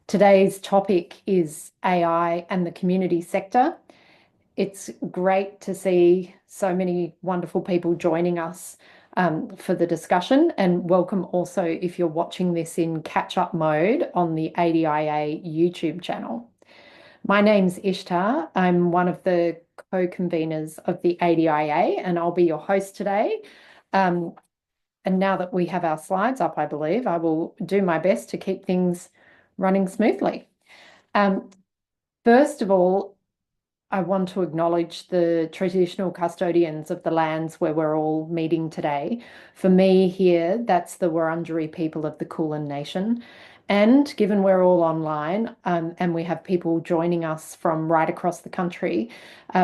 Today's topic is AI and the community sector. It's great to see so many wonderful people joining us for the discussion, and welcome also if you're watching this in catch-up mode on the ADIA YouTube channel. My name's Ishtar. I'm one of the co-conveners of the ADIA, and I'll be your host today. And now that we have our slides up, I believe, I will do my best to keep things running smoothly. First of all, I want to acknowledge the traditional custodians of the lands where we're all meeting today. For me here, that's the Wurundjeri people of the Kulin Nation. And given we're all online and we have people joining us from right across the country,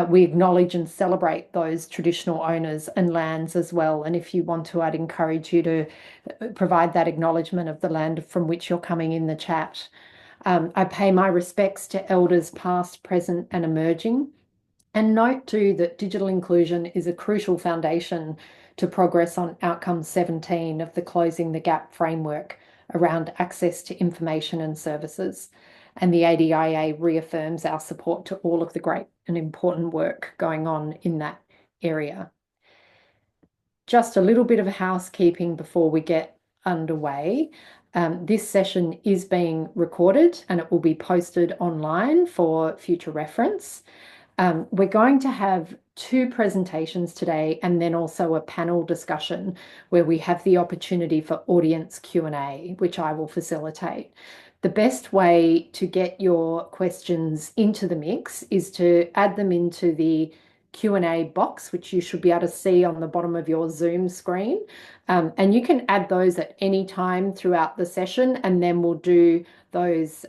we acknowledge and celebrate those traditional owners and lands as well. And if you want to, I'd encourage you to provide that acknowledgement of the land from which you're coming in the chat. I pay my respects to elders past, present, and emerging. And note too that digital inclusion is a crucial foundation to progress on outcome 17 of the Closing the Gap framework around access to information and services. And the ADIA reaffirms our support to all of the great and important work going on in that area. Just a little bit of housekeeping before we get underway. This session is being recorded and it will be posted online for future reference. We're going to have two presentations today and then also a panel discussion where we have the opportunity for audience Q&A, which I will facilitate. The best way to get your questions into the mix is to add them into the Q&A box, which you should be able to see on the bottom of your Zoom screen. And you can add those at any time throughout the session, and then we'll do those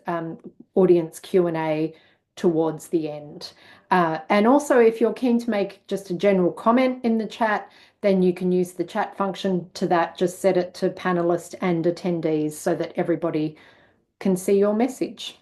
audience Q&A towards the end. And also, if you're keen to make just a general comment in the chat, then you can use the chat function to that. Just set it to panelists and attendees so that everybody can see your message.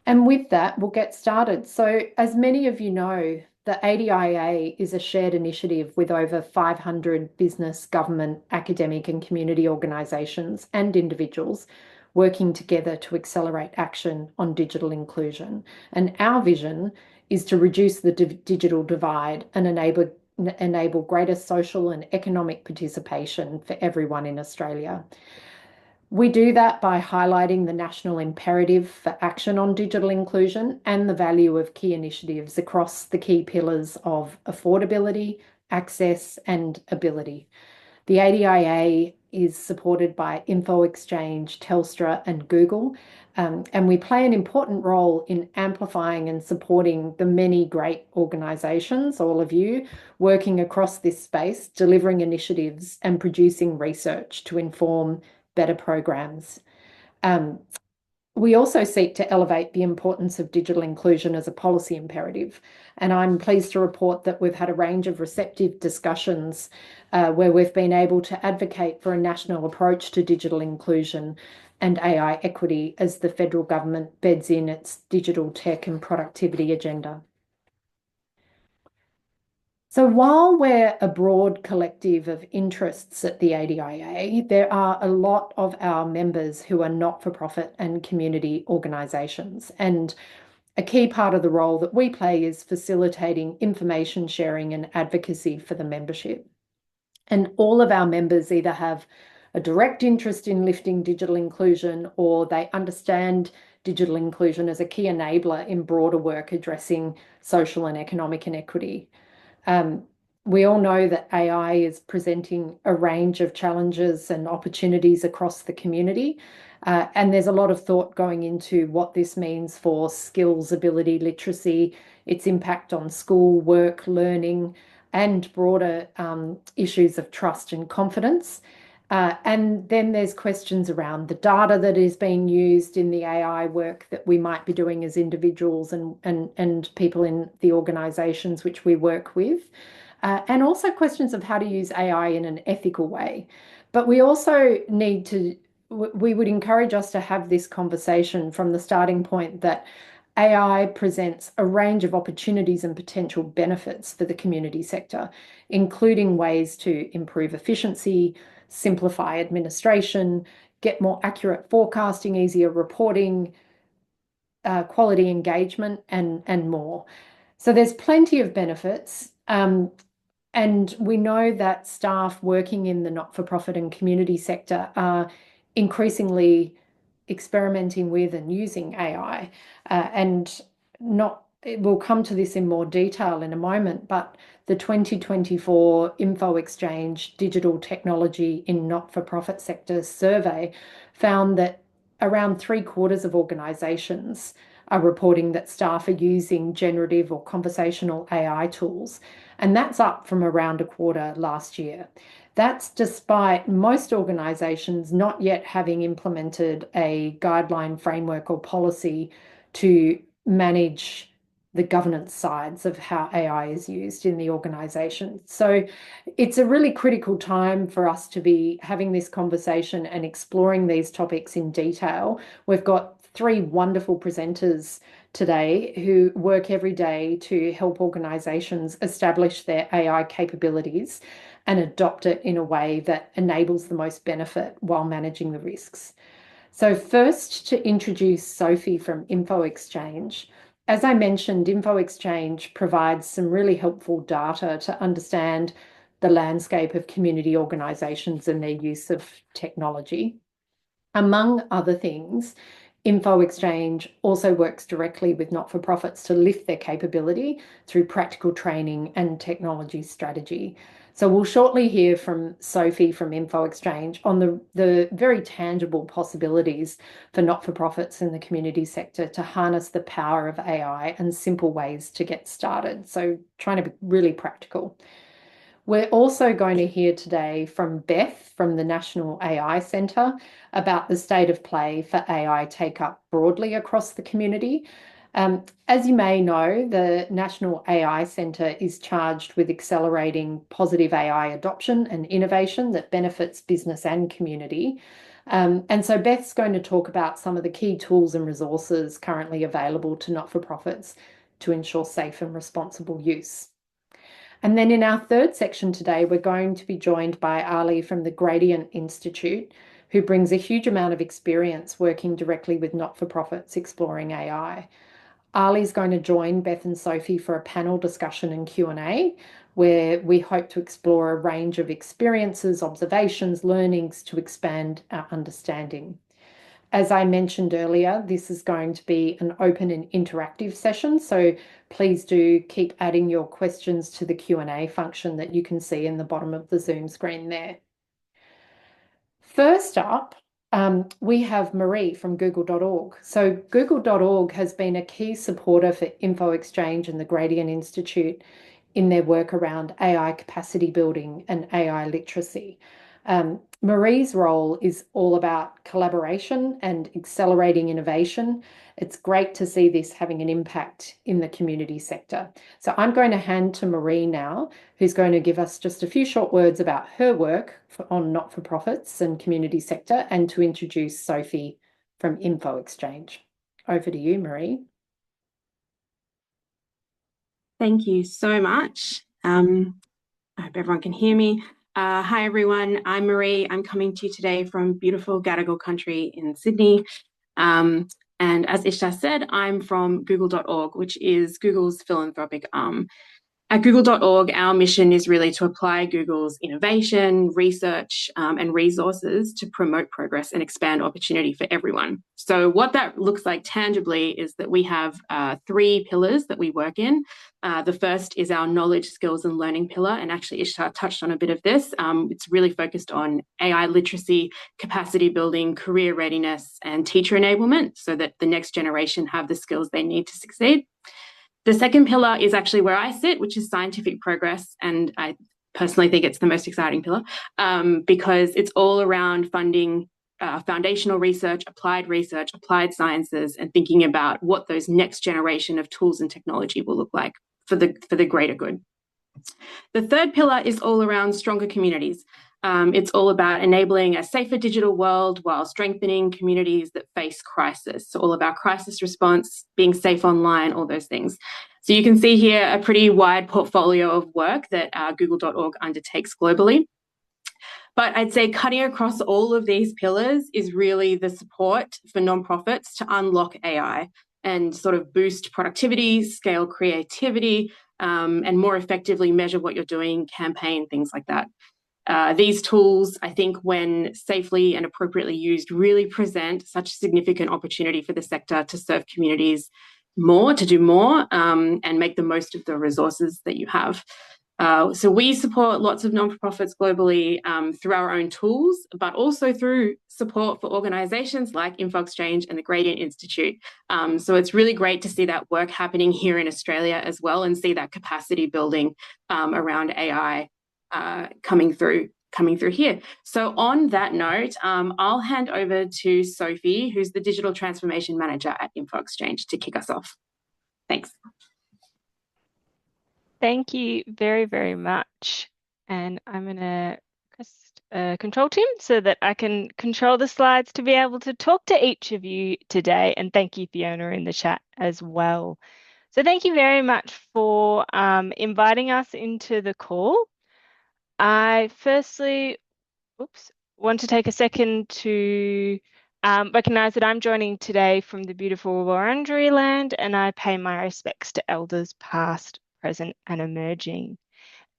And with that, we'll get started. So as many of you know, the ADIA is a shared initiative with over 500 business, government, academic and community organisations and individuals working together to accelerate action on digital inclusion. And our vision is to reduce the digital divide and enable greater social and economic participation for everyone in Australia. We do that by highlighting the national imperative for action on digital inclusion and the value of key initiatives across the key pillars of affordability, access, and ability. The ADIA is supported by Infoxchange, Telstra, and Google, and we play an important role in amplifying and supporting the many great organisations, all of you, working across this space, delivering initiatives and producing research to inform better programs. We also seek to elevate the importance of digital inclusion as a policy imperative. And I'm pleased to report that we've had a range of receptive discussions where we've been able to advocate for a national approach to digital inclusion and AI equity as the federal government beds in its digital tech and productivity agenda. So while we're a broad collective of interests at the ADIA, there are a lot of our members who are not-for-profit and community organisations. And a key part of the role that we play is facilitating information sharing and advocacy for the membership. And all of our members either have a direct interest in lifting digital inclusion or they understand digital inclusion as a key enabler in broader work addressing social and economic inequity. We all know that AI is presenting a range of challenges and opportunities across the community. And there's a lot of thought going into what this means for skills, ability, literacy, its impact on school, work, learning, and broader issues of trust and confidence. And then there's questions around the data that is being used in the AI work that we might be doing as individuals and people in the organisations which we work with. And also questions of how to use AI in an ethical way. But we also need to, we would encourage us to have this conversation from the starting point that AI presents a range of opportunities and potential benefits for the community sector, including ways to improve efficiency, simplify administration, get more accurate forecasting, easier reporting, quality engagement, and more. So there's plenty of benefits. And we know that staff working in the not-for-profit and community sector are increasingly experimenting with and using AI. And not, we'll come to this in more detail in a moment, but the 2024 Infoxchange Digital Technology in Not-for-Profit Sector survey found that around 3/4 of organisations are reporting that staff are using generative or conversational AI tools, and that's up from around 1/4 last year. That's despite most organisations not yet having implemented a guideline framework or policy to manage the governance sides of how AI is used in the organisation. So it's a really critical time for us to be having this conversation and exploring these topics in detail. We've got 3 wonderful presenters today who work every day to help organisations establish their AI capabilities and adopt it in a way that enables the most benefit while managing the risks. So first, to introduce Sophie from Infoxchange. As I mentioned, Infoxchange provides some really helpful data to understand the landscape of community organisations and their use of technology. Among other things, Infoxchange also works directly with not-for-profits to lift their capability through practical training and technology strategy. So we'll shortly hear from Sophie from Infoxchange on the very tangible possibilities for not-for-profits in the community sector to harness the power of AI and simple ways to get started. So trying to be really practical. We're also going to hear today from Beth from the National AI Centre about the state of play for AI take-up broadly across the community. As you may know, the National AI Centre is charged with accelerating positive AI adoption and innovation that benefits business and community. And so Beth's going to talk about some of the key tools and resources currently available to not-for-profits to ensure safe and responsible use. And then in our third section today, we're going to be joined by Ali from the Gradient Institute, who brings a huge amount of experience working directly with not-for-profits exploring AI. Ali's going to join Beth and Sophie for a panel discussion and Q&A, where we hope to explore a range of experiences, observations, learnings to expand our understanding. As I mentioned earlier, this is going to be an open and interactive session, so please do keep adding your questions to the Q&A function that you can see in the bottom of the Zoom screen there. First up, we have Marie from google.org. So google.org has been a key supporter for Infoxchange and the Gradient Institute in their work around AI capacity building and AI literacy. Marie's role is all about collaboration and accelerating innovation. It's great to see this having an impact in the community sector. So I'm going to hand to Marie now, who's going to give us just a few short words about her work on not-for-profits and community sector, and to introduce Sophie from Infoxchange. Over to you, Marie. Thank you so much. I hope everyone can hear me. Hi, everyone. I'm Marie. I'm coming to you today from beautiful Gadigal country in Sydney. And as Ishta said, I'm from google.org, which is Google's philanthropic arm. At google.org, our mission is really to apply Google's innovation, research, and resources to promote progress and expand opportunity for everyone. So what that looks like tangibly is that we have 3 pillars that we work in. The first is our knowledge, skills, and learning pillar. And actually, Ishta touched on a bit of this. It's really focused on AI literacy, capacity building, career readiness, and teacher enablement so that the next generation have the skills they need to succeed. The second pillar is actually where I sit, which is scientific progress. And I personally think it's the most exciting pillar because it's all around funding foundational research, applied sciences, and thinking about what those next generation of tools and technology will look like for the greater good. The third pillar is all around stronger communities. It's all about enabling a safer digital world while strengthening communities that face crisis. So all about crisis response, being safe online, all those things. So you can see here a pretty wide portfolio of work that google.org undertakes globally. But I'd say cutting across all of these pillars is really the support for nonprofits to unlock AI and sort of boost productivity, scale creativity, and more effectively measure what you're doing, campaign, things like that. These tools, I think, when safely and appropriately used, really present such a significant opportunity for the sector to serve communities more, to do more, and make the most of the resources that you have. So we support lots of nonprofits globally through our own tools, but also through support for organizations like Infoxchange and the Gradient Institute. So it's really great to see that work happening here in Australia as well, and see that capacity building around AI coming through here. So on that note, I'll hand over to Sophie, who's the Digital Transformation Manager at Infoxchange, to kick us off. Thanks. Thank you very, very much. And I'm going to press Control Tim so that I can control the slides to be able to talk to each of you today. And thank you, Fiona, in the chat as well. So thank you very much for inviting us into the call. I firstly, want to take a second to recognise that I'm joining today from the beautiful Wurrundjeri land, and I pay my respects to elders past, present and emerging.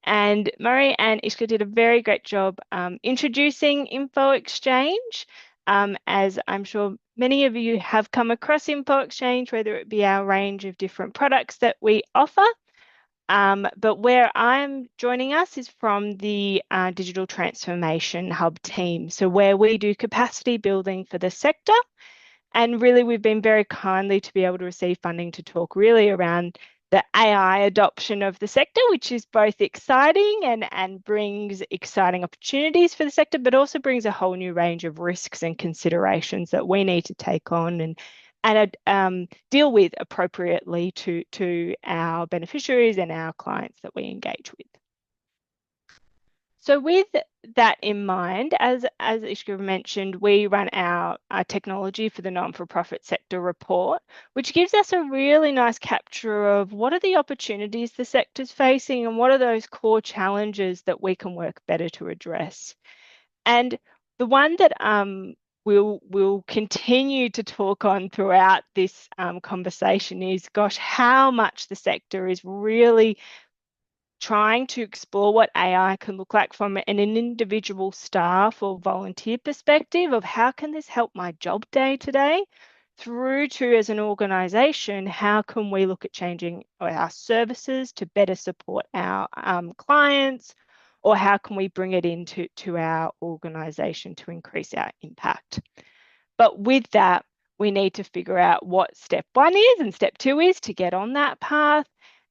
And Murray and Ishka did a very great job introducing Infoxchange, as I'm sure many of you have come across Infoxchange, whether it be our range of different products that we offer. But where I'm joining us is from the Digital Transformation Hub team. So where we do capacity building for the sector. And really, we've been very kindly to be able to receive funding to talk really around the AI adoption of the sector, which is both exciting and brings exciting opportunities for the sector, but also brings a whole new range of risks and considerations that we need to take on and deal with appropriately to our beneficiaries and our clients that we engage with. So with that in mind, as Ishka mentioned, we run our technology for the non-for-profit sector report, which gives us a really nice capture of what are the opportunities the sector's facing and what are those core challenges that we can work better to address. And the one that we'll continue to talk on throughout this conversation is, gosh, how much the sector is really trying to explore what AI can look like from an individual staff or volunteer perspective of how can this help my job day today, through to, as an organisation, how can we look at changing our services to better support our clients, or how can we bring it into our organisation to increase our impact. But with that, we need to figure out what step 1 is and step 2 is to get on that path.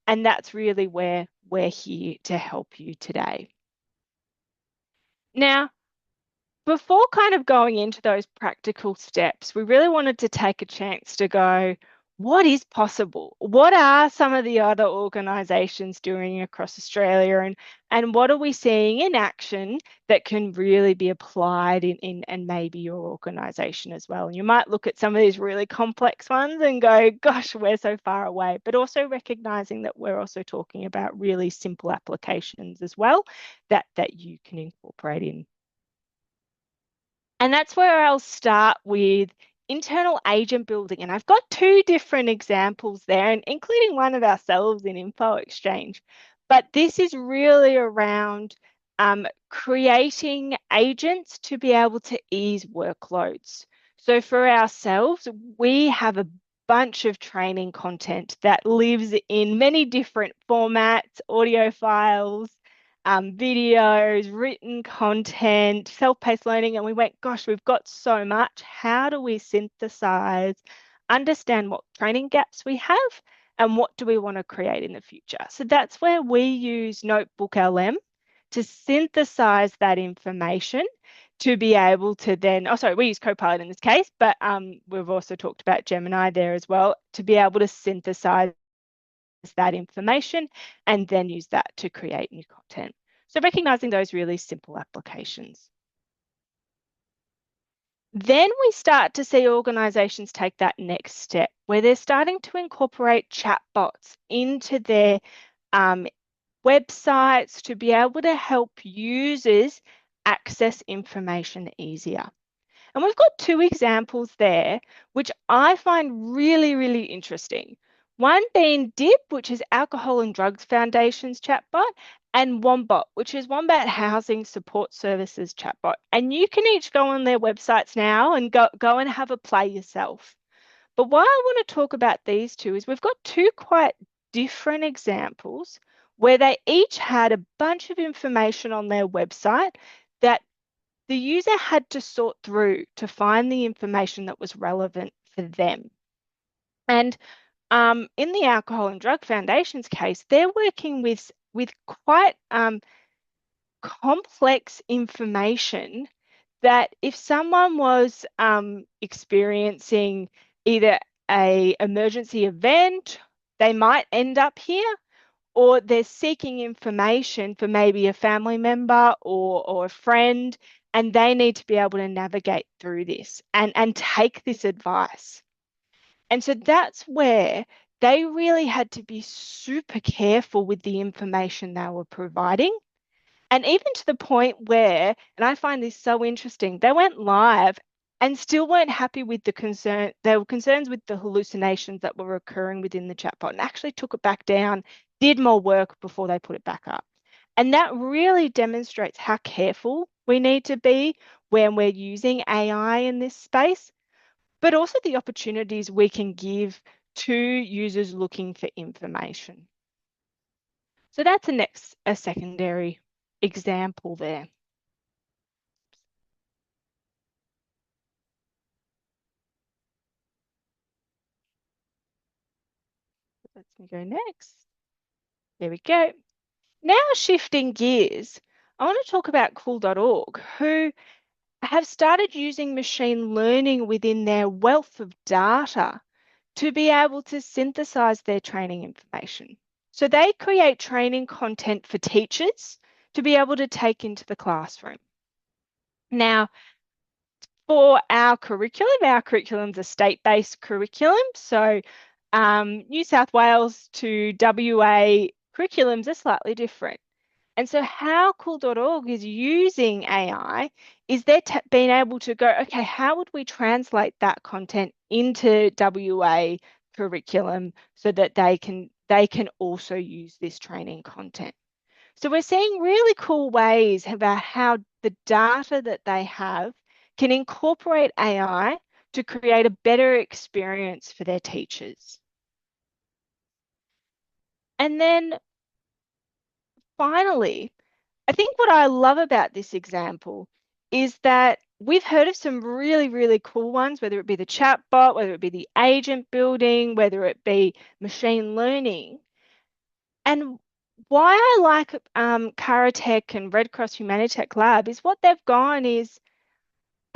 And that's really where we're here to help you today. Now, before kind of going into those practical steps, we really wanted to take a chance to go, what is possible? What are some of the other organisations doing across Australia, and what are we seeing in action that can really be applied in and maybe your organisation as well? And you might look at some of these really complex ones and go, gosh, we're so far away, but also recognising that we're also talking about really simple applications as well that you can incorporate in. And that's where I'll start with internal agent building. And I've got 2 different examples there, and including one of ourselves in Infoxchange. But this is really around creating agents to be able to ease workloads. So for ourselves, we have a bunch of training content that lives in many different formats, audio files, videos, written content, self-paced learning, and we went, gosh, we've got so much. How do we synthesize, understand what training gaps we have, and what do we want to create in the future? So that's where we use Notebook LM to synthesize that information to be able to then, we use Copilot in this case, but we've also talked about Gemini there as well, to be able to synthesize that information and then use that to create new content. So recognizing those really simple applications. Then we start to see organizations take that next step where they're starting to incorporate chatbots into their websites to be able to help users access information easier. And we've got two examples there, which I find really, really interesting. One being DIP, which is Alcohol and Drugs Foundation's chatbot, and Wombot, which is Wombat Housing Support Services chatbot. And you can each go on their websites now and go and have a play yourself. But why I want to talk about these two is we've got two quite different examples where they each had a bunch of information on their website that the user had to sort through to find the information that was relevant for them. And in the Alcohol and Drug Foundation's case, they're working with quite complex information that if someone was experiencing either an emergency event, they might end up here, or they're seeking information for maybe a family member or a friend, and they need to be able to navigate through this and take this advice. And so that's where they really had to be super careful with the information they were providing. And even to the point where, and I find this so interesting, they went live and still weren't happy with the concern. There were concerns with the hallucinations that were occurring within the chatbot and actually took it back down, did more work before they put it back up. And that really demonstrates how careful we need to be when we're using AI in this space, but also the opportunities we can give to users looking for information. So that's a secondary example there. Let me go next. There we go. Now shifting gears, I want to talk about cool.org, who have started using machine learning within their wealth of data to be able to synthesize their training information. So they create training content for teachers to be able to take into the classroom. Now, for our curriculum's a state-based curriculum. So New South Wales to WA curriculums are slightly different. And so how cool.org is using AI is they're being able to go, okay, how would we translate that content into WA curriculum so that they can also use this training content. So we're seeing really cool ways about how the data that they have can incorporate AI to create a better experience for their teachers. And then finally, I think what I love about this example is that we've heard of some really, really cool ones, whether it be the chatbot, whether it be the agent building, whether it be machine learning. And why I like Caratech and Red Cross Humanitech Lab is what they've gone is,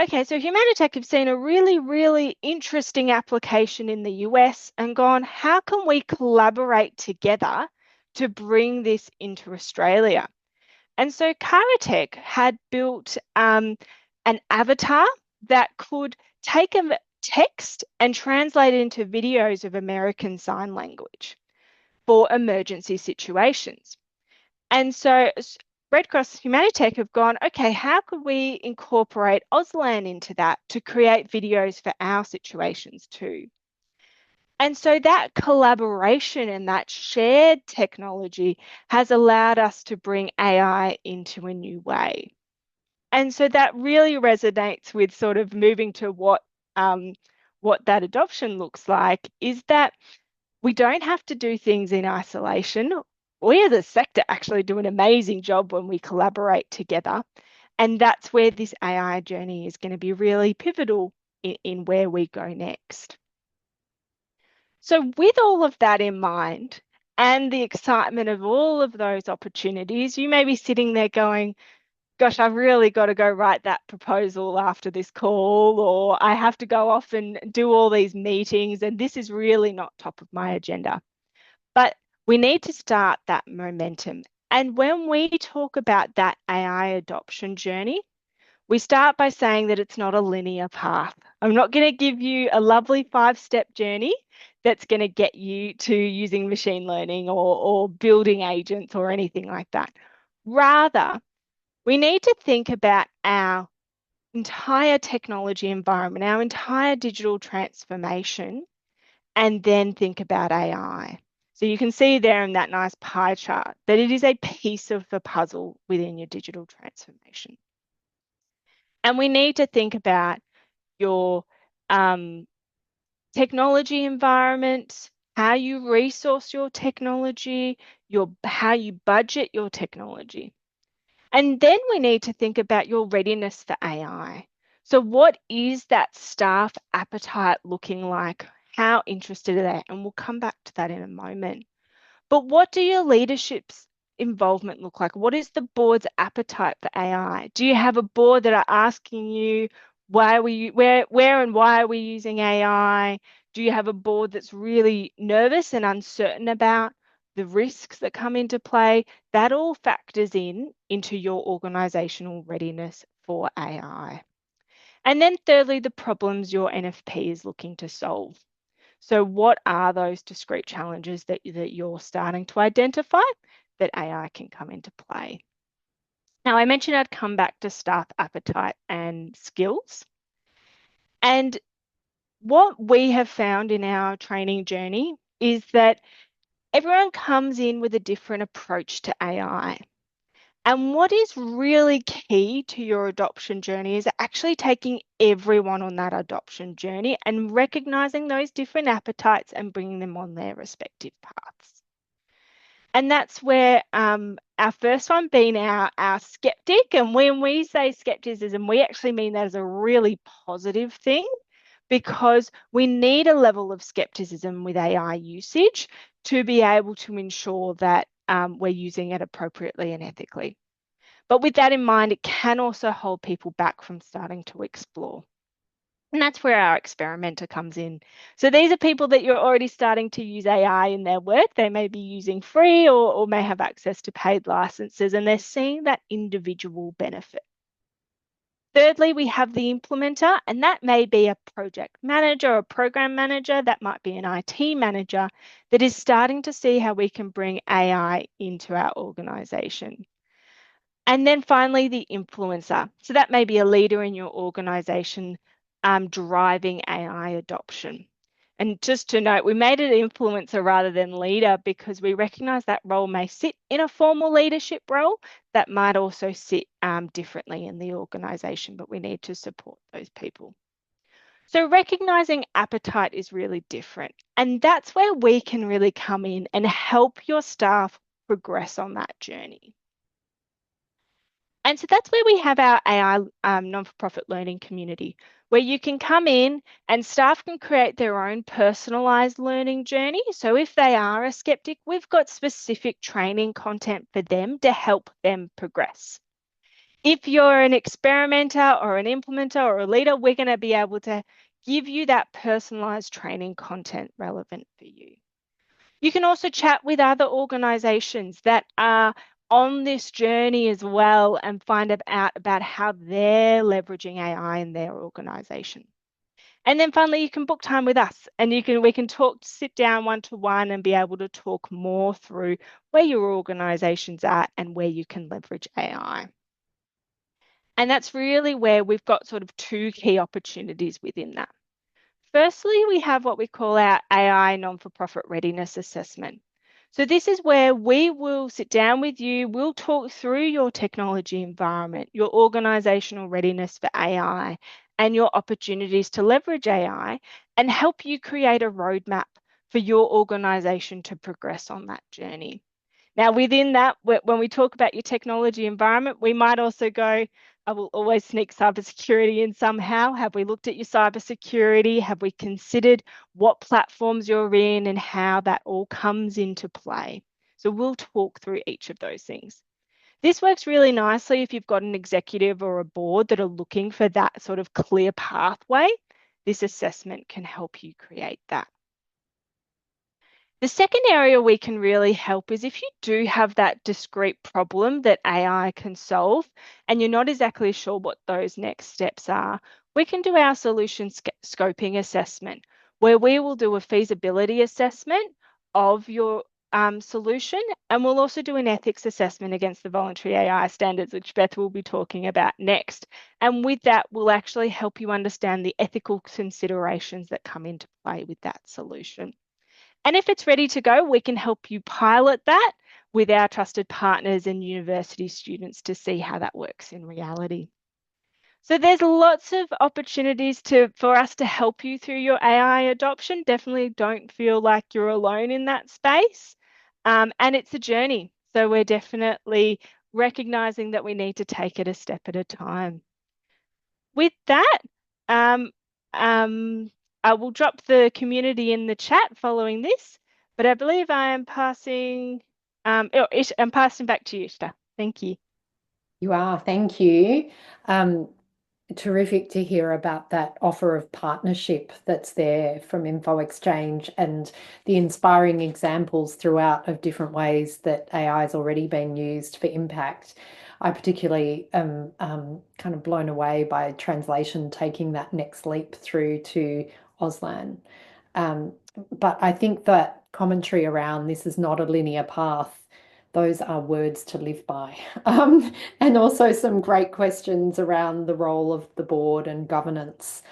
okay, so Humanitech have seen a really, really interesting application in the US and gone, how can we collaborate together to bring this into Australia? And so Caratech had built an avatar that could take a text and translate it into videos of American Sign Language for emergency situations. And so Red Cross Humanitech have gone, okay, how could we incorporate Auslan into that to create videos for our situations too? And so that collaboration and that shared technology has allowed us to bring AI into a new way. And so that really resonates with sort of moving to what that adoption looks like, is that we don't have to do things in isolation. We as a sector actually do an amazing job when we collaborate together. And that's where this AI journey is going to be really pivotal in where we go next. So with all of that in mind and the excitement of all of those opportunities, you may be sitting there going, gosh, I've really got to go write that proposal after this call, or I have to go off and do all these meetings, and this is really not top of my agenda. But we need to start that momentum. And when we talk about that AI adoption journey, we start by saying that it's not a linear path. I'm not going to give you a lovely 5-step journey that's going to get you to using machine learning or building agents or anything like that. Rather, We need to think about our entire technology environment, our entire digital transformation, and then think about AI. So you can see there in that nice pie chart that it is a piece of the puzzle within your digital transformation. And we need to think about your technology environment, how you resource your technology, how you budget your technology. And then we need to think about your readiness for AI. So what is that staff appetite looking like? How interested are they? And we'll come back to that in a moment. But what do your leadership's involvement look like? What is the board's appetite for AI? Do you have a board that are asking you where and why are we using AI? Do you have a board that's really nervous and uncertain about the risks that come into play? That all factors into your organizational readiness for AI. And then thirdly, the problems your NFP is looking to solve. So what are those discrete challenges that you're starting to identify that AI can come into play? Now, I mentioned I'd come back to staff appetite and skills. And what we have found in our training journey is that everyone comes in with a different approach to AI. And what is really key to your adoption journey is actually taking everyone on that adoption journey and recognizing those different appetites and bringing them on their respective paths. And that's where our first one being our skeptic. And when we say skepticism, we actually mean that as a really positive thing, because we need a level of skepticism with AI usage to be able to ensure that we're using it appropriately and ethically. But with that in mind, it can also hold people back from starting to explore. And that's where our experimenter comes in. So these are people that you're already starting to use AI in their work. They may be using free or may have access to paid licenses, and they're seeing that individual benefit. Thirdly, we have the implementer, and that may be a project manager or a program manager, that might be an IT manager that is starting to see how we can bring AI into our organization. And then finally, the influencer. So that may be a leader in your organization driving AI adoption. And just to note, we made it influencer rather than leader because we recognize that role may sit in a formal leadership role that might also sit differently in the organization, but we need to support those people. So recognizing appetite is really different. And that's where we can really come in and help your staff progress on that journey. And so that's where we have our AI non-for-profit learning community, where you can come in and staff can create their own personalized learning journey. So if they are a skeptic, we've got specific training content for them to help them progress. If you're an experimenter or an implementer or a leader, we're going to be able to give you that personalized training content relevant for you. You can also chat with other organizations that are on this journey as well and find out about how they're leveraging AI in their organization. And then finally, you can book time with us and we can sit down one-to-one and be able to talk more through where your organization's at and where you can leverage AI. And that's really where we've got sort of two key opportunities within that. Firstly, we have what we call our AI non-for-profit readiness assessment. So this is where we will sit down with you, we'll talk through your technology environment, your organizational readiness for AI, and your opportunities to leverage AI, and help you create a roadmap for your organization to progress on that journey. Now, within that, when we talk about your technology environment, we might also go, I will always sneak cybersecurity in somehow. Have we looked at your cybersecurity? Have we considered what platforms you're in and how that all comes into play? So we'll talk through each of those things. This works really nicely if you've got an executive or a board that are looking for that sort of clear pathway. This assessment can help you create that. The second area we can really help is if you do have that discrete problem that AI can solve and you're not exactly sure what those next steps are, we can do our solution scoping assessment, where we will do a feasibility assessment of your solution, and we'll also do an ethics assessment against the voluntary AI standards, which Beth will be talking about next. And with that, we'll actually help you understand the ethical considerations that come into play with that solution. And if it's ready to go, we can help you pilot that with our trusted partners and university students to see how that works in reality. So there's lots of opportunities for us to help you through your AI adoption. Definitely don't feel like you're alone in that space. And it's a journey. So we're definitely recognizing that we need to take it a step at a time. With that, um, I will drop the community in the chat following this, but I believe I am passing, I'm passing back to you, Ishta. Thank you. You are, thank you. Terrific to hear about that offer of partnership that's there from Infoxchange and the inspiring examples throughout of different ways that AI has already been used for impact. I particularly am kind of blown away by translation taking that next leap through to Auslan. But I think that commentary around this is not a linear path, those are words to live by. And also some great questions around the role of the board and governance.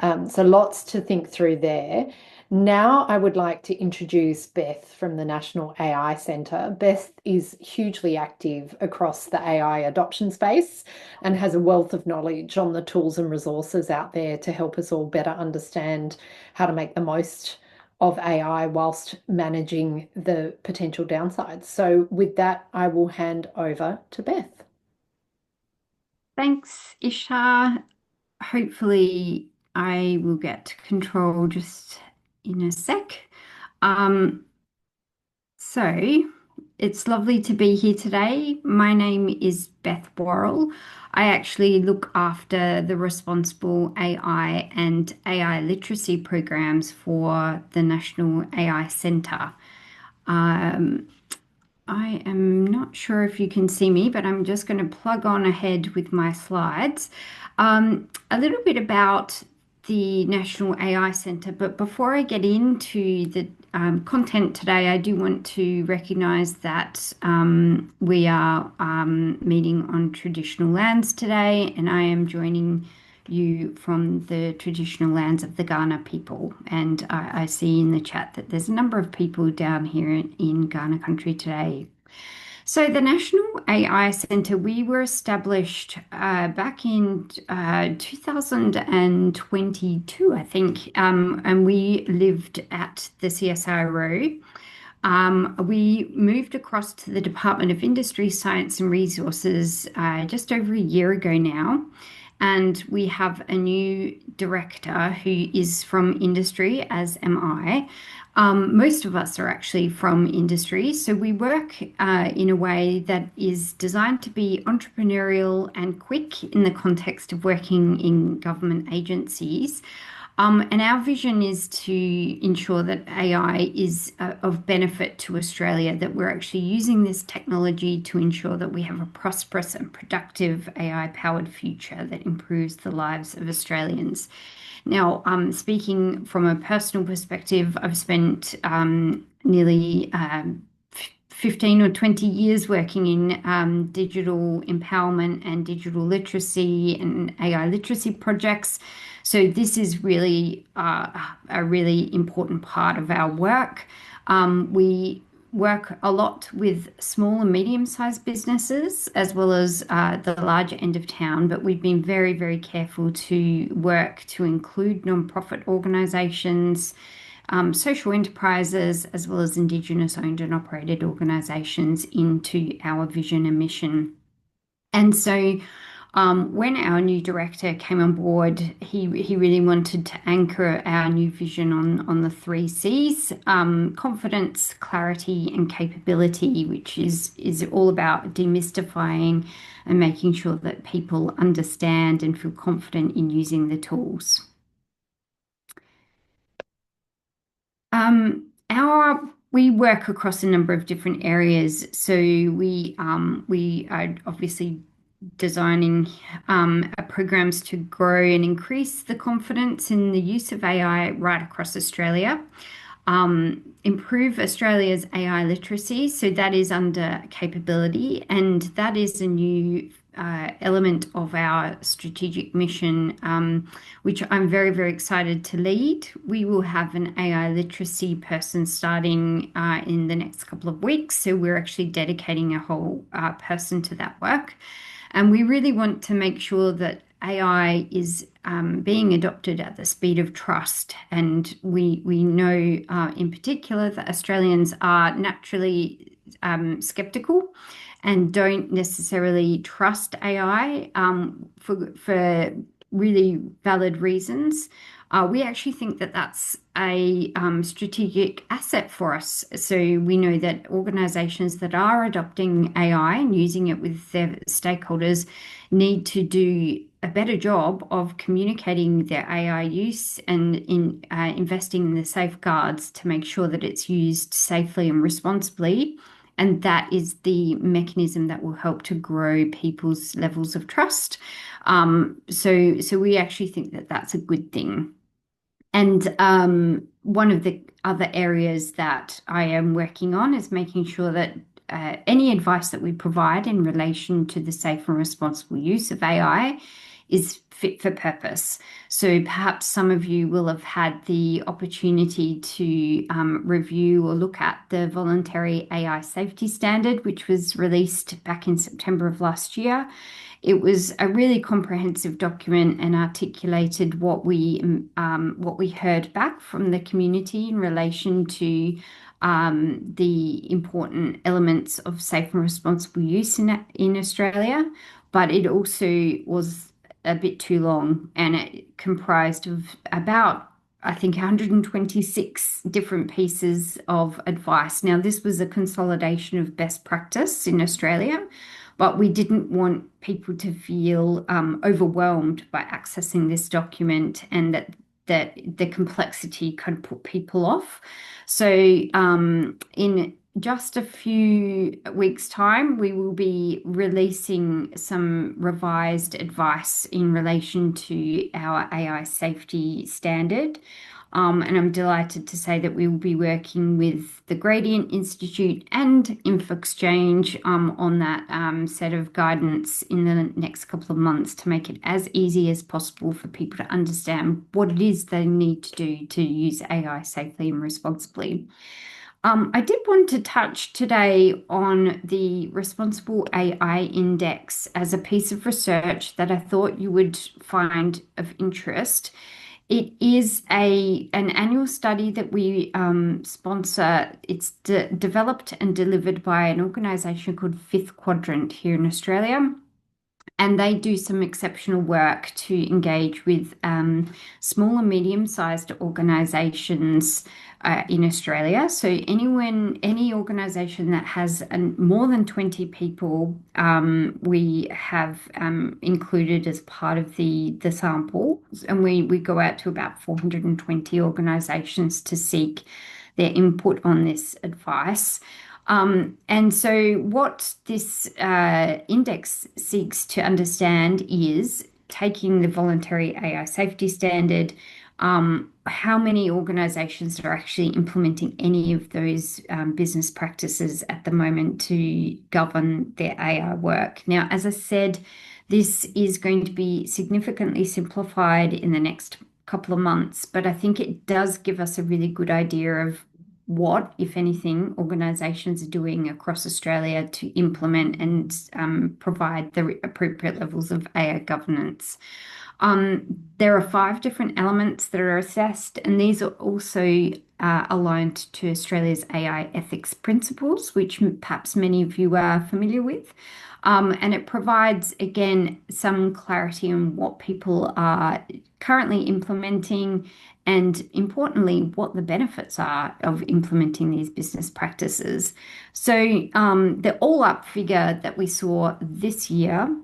So lots to think through there. Now I would like to introduce Beth from the National AI Centre. Beth is hugely active across the AI adoption space and has a wealth of knowledge on the tools and resources out there to help us all better understand how to make the most of AI whilst managing the potential downsides. So with that, I will hand over to Beth. Thanks, Isha. Hopefully, I will get control just in a sec. So it's lovely to be here today. My name is Beth Worrall. I actually look after the responsible AI and AI literacy programs for the National AI Centre. I am not sure if you can see me, but I'm just going to plug on ahead with my slides. A little bit about the National AI Centre, but before I get into the content today, I do want to recognise that we are meeting on traditional lands today, and I am joining you from the traditional lands of the Kaurna people. And I see in the chat that there's a number of people down here in Kaurna country today. So the National AI Centre, we were established back in 2022, I think, and we lived at the CSIRO. We moved across to the Department of Industry, Science and Resources just over a year ago now. And we have a new director who is from industry, as am I. Most of us are actually from industry, so we work in a way that is designed to be entrepreneurial and quick in the context of working in government agencies. And our vision is to ensure that AI is of benefit to Australia, that we're actually using this technology to ensure that we have a prosperous and productive AI-powered future that improves the lives of Australians. Now, speaking from a personal perspective, I've spent nearly 15 or 20 years working in digital empowerment and digital literacy and AI literacy projects. So this is really a really important part of our work. We work a lot with small and medium-sized businesses as well as the larger end of town, but we've been very, very careful to work to include non-profit organisations, social enterprises, as well as Indigenous owned and operated organisations into our vision and mission. And so when our new director came on board, he really wanted to anchor our new vision on the three C's, confidence, clarity, and capability, which is all about demystifying and making sure that people understand and feel confident in using the tools. We work across a number of different areas. So we are obviously designing programs to grow and increase the confidence in the use of AI right across Australia. improve Australia's AI literacy. So that is under capability, and that is a new element of our strategic mission, which I'm very, very excited to lead. We will have an AI literacy person starting in the next couple of weeks. So we're actually dedicating a whole person to that work. And we really want to make sure that AI is being adopted at the speed of trust. And we know in particular that Australians are naturally skeptical and don't necessarily trust AI for really valid reasons. We actually think that that's a strategic asset for us. So we know that organizations that are adopting AI and using it with their stakeholders need to do a better job of communicating their AI use and in investing in the safeguards to make sure that it's used safely and responsibly. And that is the mechanism that will help to grow people's levels of trust. So we actually think that that's a good thing. And one of the other areas that I am working on is making sure that any advice that we provide in relation to the safe and responsible use of AI is fit for purpose. So perhaps some of you will have had the opportunity to review or look at the voluntary AI safety standard, which was released back in September of last year. It was a really comprehensive document and articulated what we heard back from the community in relation to the important elements of safe and responsible use in Australia. But it also was a bit too long, and it comprised of about, I think, 126 different pieces of advice. Now, this was a consolidation of best practice in Australia, but we didn't want people to feel overwhelmed by accessing this document, and that the complexity could put people off. So in just a few weeks' time, we will be releasing some revised advice in relation to our AI safety standard. And I'm delighted to say that we will be working with the Gradient Institute and Infoxchange on that set of guidance in the next couple of months to make it as easy as possible for people to understand what it is they need to do to use AI safely and responsibly. I did want to touch today on the Responsible AI Index as a piece of research that I thought you would find of interest. It is an annual study that we sponsor. It's developed and delivered by an organisation called Fifth Quadrant here in Australia. And they do some exceptional work to engage with small and medium-sized organisations in Australia. So any organisation that has more than 20 people, we have included as part of the sample. And we go out to about 420 organisations to seek their input on this advice. And so what this index seeks to understand is taking the voluntary AI safety standard, how many organizations are actually implementing any of those business practices at the moment to govern their AI work. Now, as I said, this is going to be significantly simplified in the next couple of months, but I think it does give us a really good idea of what, if anything, organisations are doing across Australia to implement and provide the appropriate levels of AI governance. There are 5 different elements that are assessed, and these are also aligned to Australia's AI ethics principles, which perhaps many of you are familiar with. And it provides, again, some clarity on what people are currently implementing and, importantly, what the benefits are of implementing these business practices. So the all-up figure that we saw this year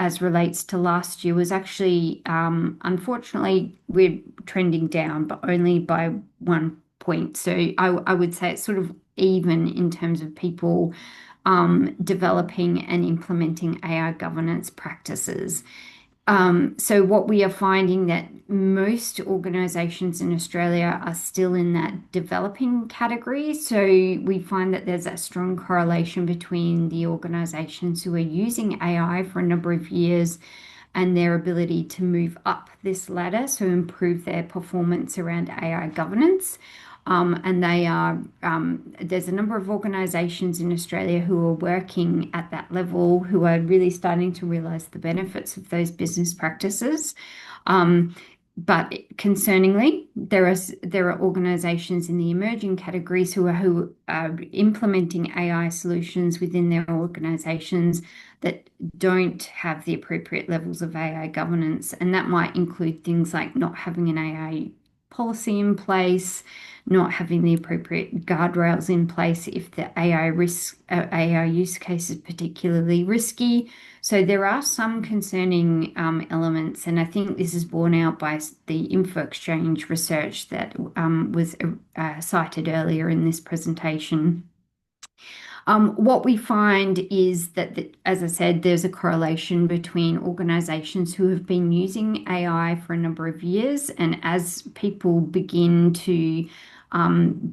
as relates to last year was actually, unfortunately, we're trending down, but only by 1 point. So I would say it's sort of even in terms of people developing and implementing AI governance practices. So what we are finding that most organisations in Australia are still in that developing category. So we find that there's a strong correlation between the organisations who are using AI for a number of years and their ability to move up this ladder, so improve their performance around AI governance. And there's a number of organisations in Australia who are working at that level, who are really starting to realise the benefits of those business practices. But concerningly, there are organisations in the emerging categories who are implementing AI solutions within their organisations that don't have the appropriate levels of AI governance, and that might include things like not having an AI policy in place, not having the appropriate guardrails in place if the AI use case is particularly risky. So there are some concerning elements, and I think this is borne out by the Infoxchange research that was cited earlier in this presentation. What we find is that, as I said, there's a correlation between organisations who have been using AI for a number of years, and as people begin to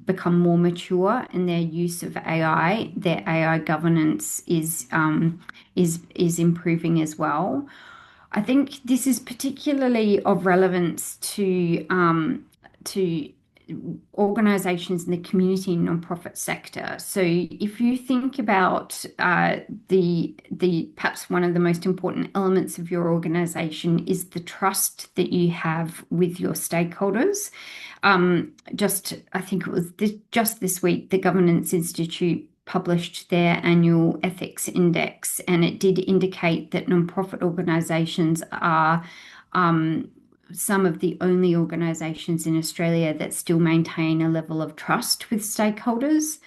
become more mature in their use of AI, their AI governance is improving as well. I think this is particularly of relevance to organisations in the community and nonprofit sector. So if you think about the perhaps one of the most important elements of your organisation is the trust that you have with your stakeholders. I think it was just this week, the Governance Institute published their annual ethics index, and it did indicate that nonprofit organisations are some of the only organisations in Australia that still maintain a level of trust with stakeholders.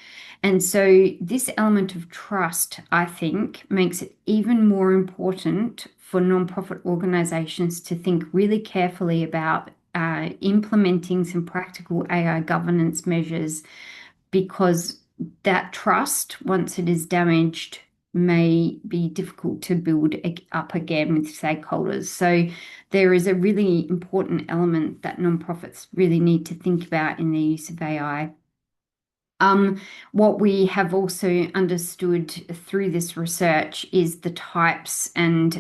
And so this element of trust, I think, makes it even more important for nonprofit organisations to think really carefully about implementing some practical AI governance measures, because that trust, once it is damaged, may be difficult to build up again with stakeholders. So there is a really important element that nonprofits really need to think about in their use of AI. What we have also understood through this research is the types of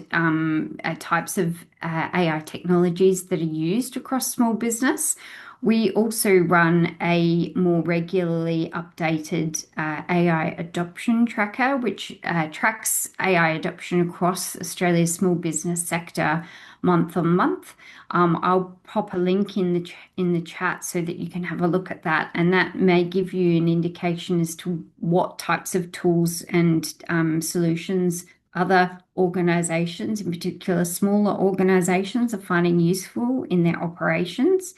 AI technologies that are used across small business. We also run a more regularly updated AI adoption tracker, which tracks AI adoption across Australia's small business sector month on month. I'll pop a link in the chat so that you can have a look at that, and that may give you an indication as to what types of tools and solutions other organisations, in particular smaller organisations, are finding useful in their operations.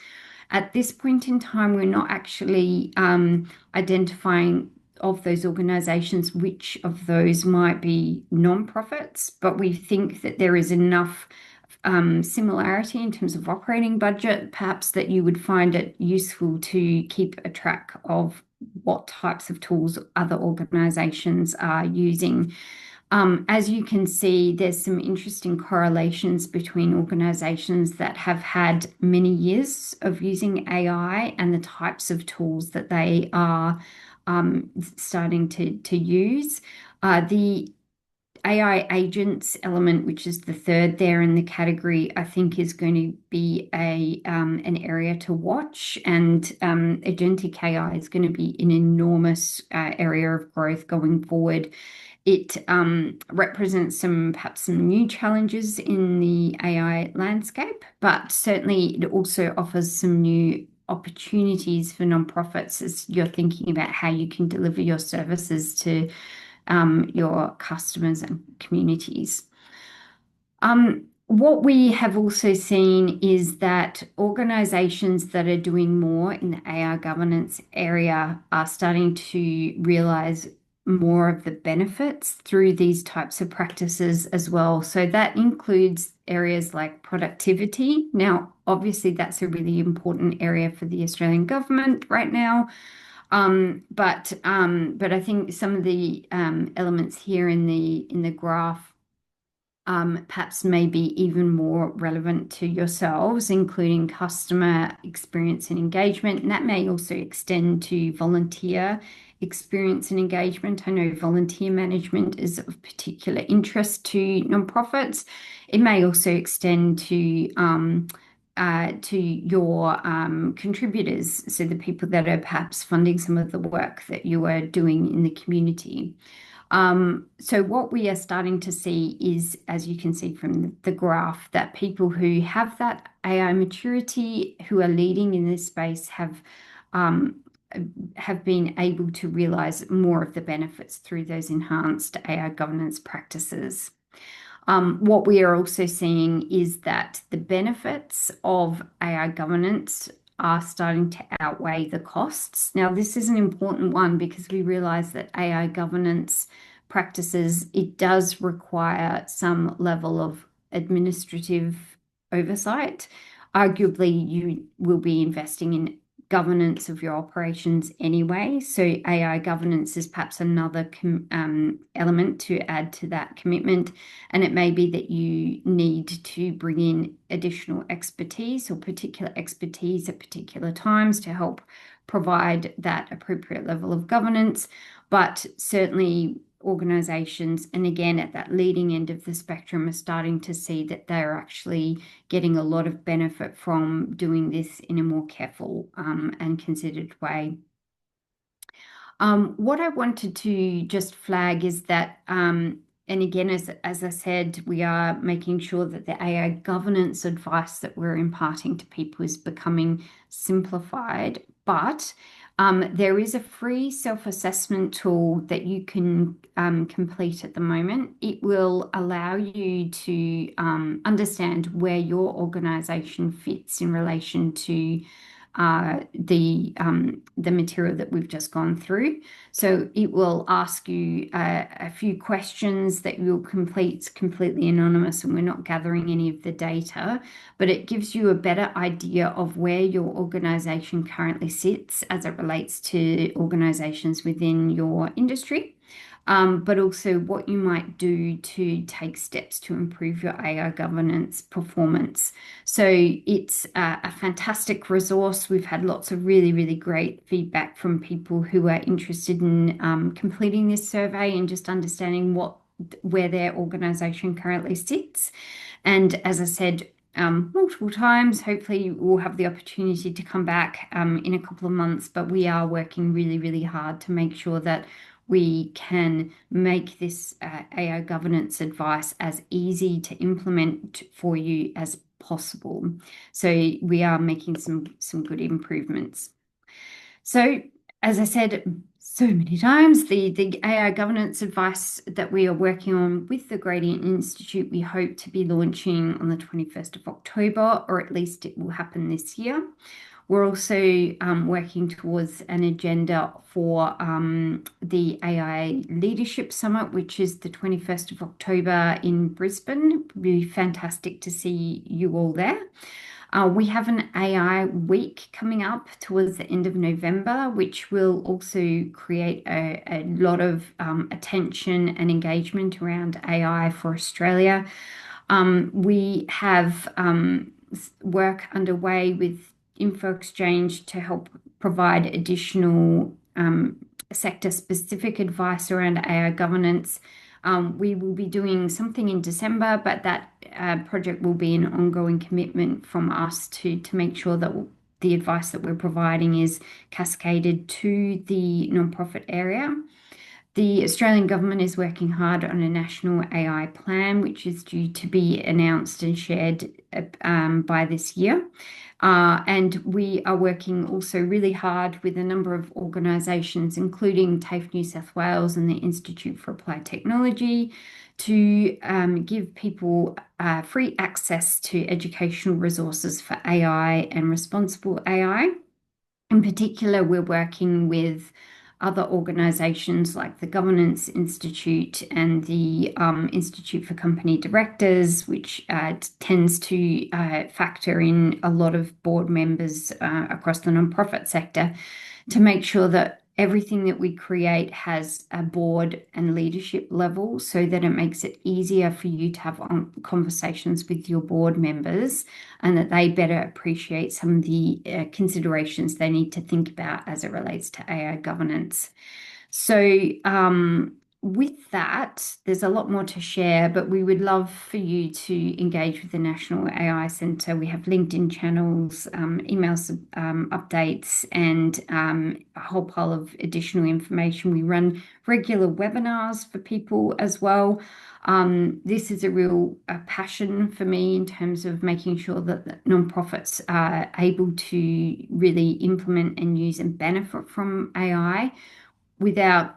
At this point in time, we're not actually identifying of those organisations which of those might be non-profits, but we think that there is enough similarity in terms of operating budget, perhaps, that you would find it useful to keep a track of what types of tools other organisations are using. As you can see, there's some interesting correlations between organisations that have had many years of using AI and the types of tools that they are starting to use. The AI agents element, which is the third there in the category, I think is going to be an area to watch, and agentic AI is going to be an enormous area of growth going forward. It represents perhaps some new challenges in the AI landscape, but certainly it also offers some new opportunities for nonprofits as you're thinking about how you can deliver your services to your customers and communities. What we have also seen is that organisations that are doing more in the AI governance area are starting to realise more of the benefits through these types of practices as well. So that includes areas like productivity. Now, obviously, that's a really important area for the Australian government right now. But I think some of the elements here in the graph perhaps maybe even more relevant to yourselves, including customer experience and engagement. And that may also extend to volunteer experience and engagement. I know volunteer management is of particular interest to nonprofits. It may also extend to your contributors, so the people that are perhaps funding some of the work that you are doing in the community. So what we are starting to see is, as you can see from the graph, that people who have that AI maturity, who are leading in this space, have been able to realize more of the benefits through those enhanced AI governance practices. What we are also seeing is that the benefits of AI governance are starting to outweigh the costs. Now, this is an important one because we realize that AI governance practices, it does require some level of administrative oversight. Arguably, you will be investing in governance of your operations anyway. So AI governance is perhaps another element to add to that commitment. And it may be that you need to bring in additional expertise or particular expertise at particular times to help provide that appropriate level of governance. But certainly organizations, and again at that leading end of the spectrum, are starting to see that they're actually getting a lot of benefit from doing this in a more careful and considered way. What I wanted to just flag is that, and again, as I said, we are making sure that the AI governance advice that we're imparting to people is becoming simplified, but there is a free self-assessment tool that you can complete at the moment. It will allow you to understand where your organization fits in relation to the material that we've just gone through. So it will ask you a few questions that you'll complete. It's completely anonymous and we're not gathering any of the data, but it gives you a better idea of where your organization currently sits as it relates to organizations within your industry. But also what you might do to take steps to improve your AI governance performance. So it's a fantastic resource. We've had lots of really, really great feedback from people who are interested in completing this survey and just understanding where their organization currently sits. And as I said, multiple times, hopefully we'll have the opportunity to come back in a couple of months, but we are working really, really hard to make sure that we can make this AI governance advice as easy to implement for you as possible. So we are making some good improvements. So as I said so many times, the AI governance advice that we are working on with the Gradient Institute, we hope to be launching on the 21st of October, or at least it will happen this year. We're also working towards an agenda for the AI Leadership Summit, which is the 21st of October in Brisbane. It would be fantastic to see you all there. We have an AI week coming up towards the end of November, which will also create a lot of attention and engagement around AI for Australia. We have work underway with Infoxchange to help provide additional sector-specific advice around AI governance. We will be doing something in December, but that project will be an ongoing commitment from us to make sure that the advice that we're providing is cascaded to the nonprofit area. The Australian government is working hard on a national AI plan, which is due to be announced and shared by this year. And we are working also really hard with a number of organisations, including TAFE New South Wales and the Institute for Applied Technology, to give people free access to educational resources for AI and responsible AI. In particular, we're working with other organisations like the Governance Institute and the Institute for Company Directors, which tends to factor in a lot of board members across the nonprofit sector, to make sure that everything that we create has a board and leadership level so that it makes it easier for you to have conversations with your board members and that they better appreciate some of the considerations they need to think about as it relates to AI governance. So, with that, there's a lot more to share, but we would love for you to engage with the National AI Centre. We have LinkedIn channels, emails, updates, and a whole pile of additional information. We run regular webinars for people as well. This is a real passion for me in terms of making sure that nonprofits are able to really implement and use and benefit from AI without,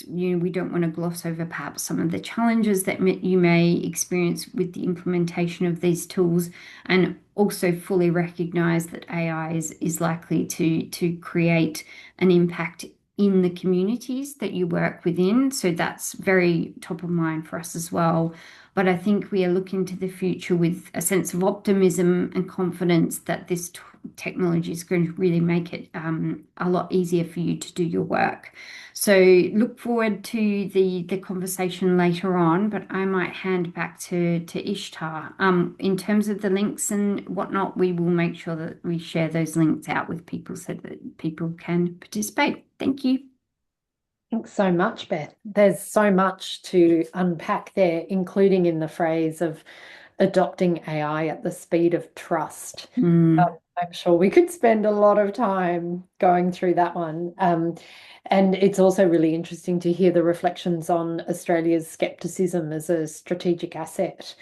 we don't want to gloss over perhaps some of the challenges that you may experience with the implementation of these tools, and also fully recognize that AI is likely to create an impact in the communities that you work within. So that's very top of mind for us as well. But I think we are looking to the future with a sense of optimism and confidence that this technology is going to really make it a lot easier for you to do your work. So look forward to the conversation later on, but I might hand back to Ishtar. In terms of the links and whatnot, we will make sure that we share those links out with people so that people can participate. Thank you. Thanks so much, Beth. There's so much to unpack there, including in the phrase of adopting AI at the speed of trust. I'm sure we could spend a lot of time going through that one. And it's also really interesting to hear the reflections on Australia's skepticism as a strategic asset.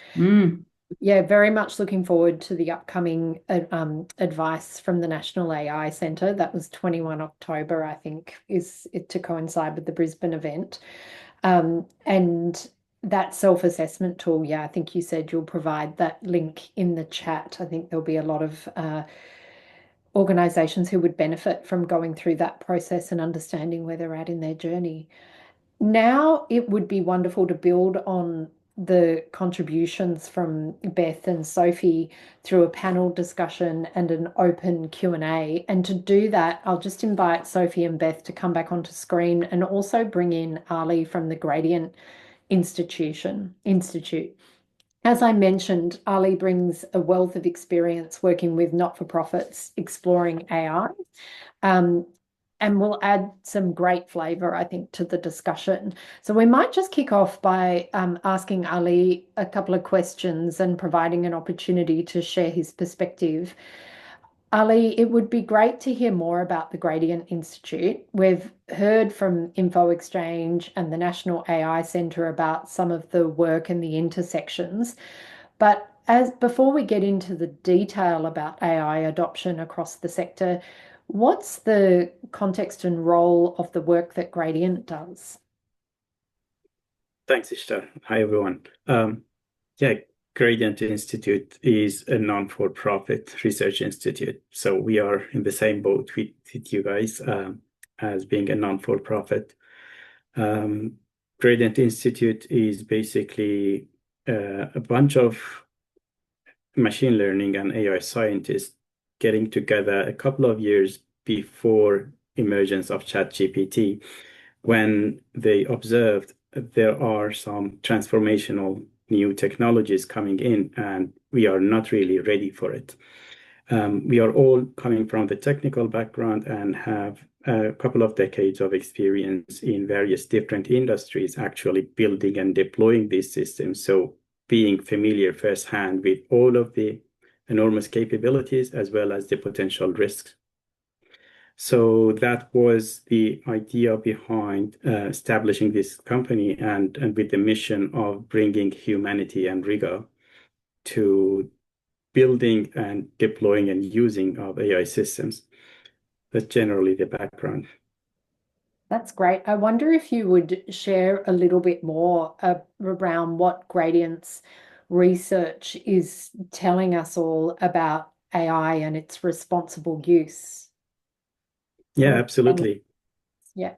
Yeah, very much looking forward to the upcoming advice from the National AI Centre. That was 21 October, I think, is it to coincide with the Brisbane event. And that self-assessment tool, yeah, I think you said you'll provide that link in the chat. I think there'll be a lot of organisations who would benefit from going through that process and understanding where they're at in their journey. Now, it would be wonderful to build on the contributions from Beth and Sophie through a panel discussion and an open Q&A. And to do that, I'll just invite Sophie and Beth to come back onto screen and also bring in Ali from the Gradient Institute. As I mentioned, Ali brings a wealth of experience working with not-for-profits exploring AI. And we'll add some great flavour, I think, to the discussion. So we might just kick off by asking Ali a couple of questions and providing an opportunity to share his perspective. Ali, it would be great to hear more about the Gradient Institute. We've heard from Infoxchange and the National AI Centre about some of the work and the intersections. But before we get into the detail about AI adoption across the sector, what's the context and role of the work that Gradient does? Thanks, Ishtar. Hi, everyone. Gradient Institute is a non-for-profit research institute. So we are in the same boat with you guys as being a non-for-profit. Gradient Institute is basically a bunch of machine learning and AI scientists getting together a couple of years before emergence of ChatGPT, when they observed there are some transformational new technologies coming in, and we are not really ready for it. We are all coming from the technical background and have a couple of decades of experience in various different industries, actually building and deploying these systems. So being familiar firsthand with all of the enormous capabilities as well as the potential risks. So that was the idea behind establishing this company and with the mission of bringing humanity and rigor to building and deploying and using of AI systems. That's generally the background. That's great. I wonder if you would share a little bit more around what Gradient's research is telling us all about AI and its responsible use. Yeah, absolutely. Yeah.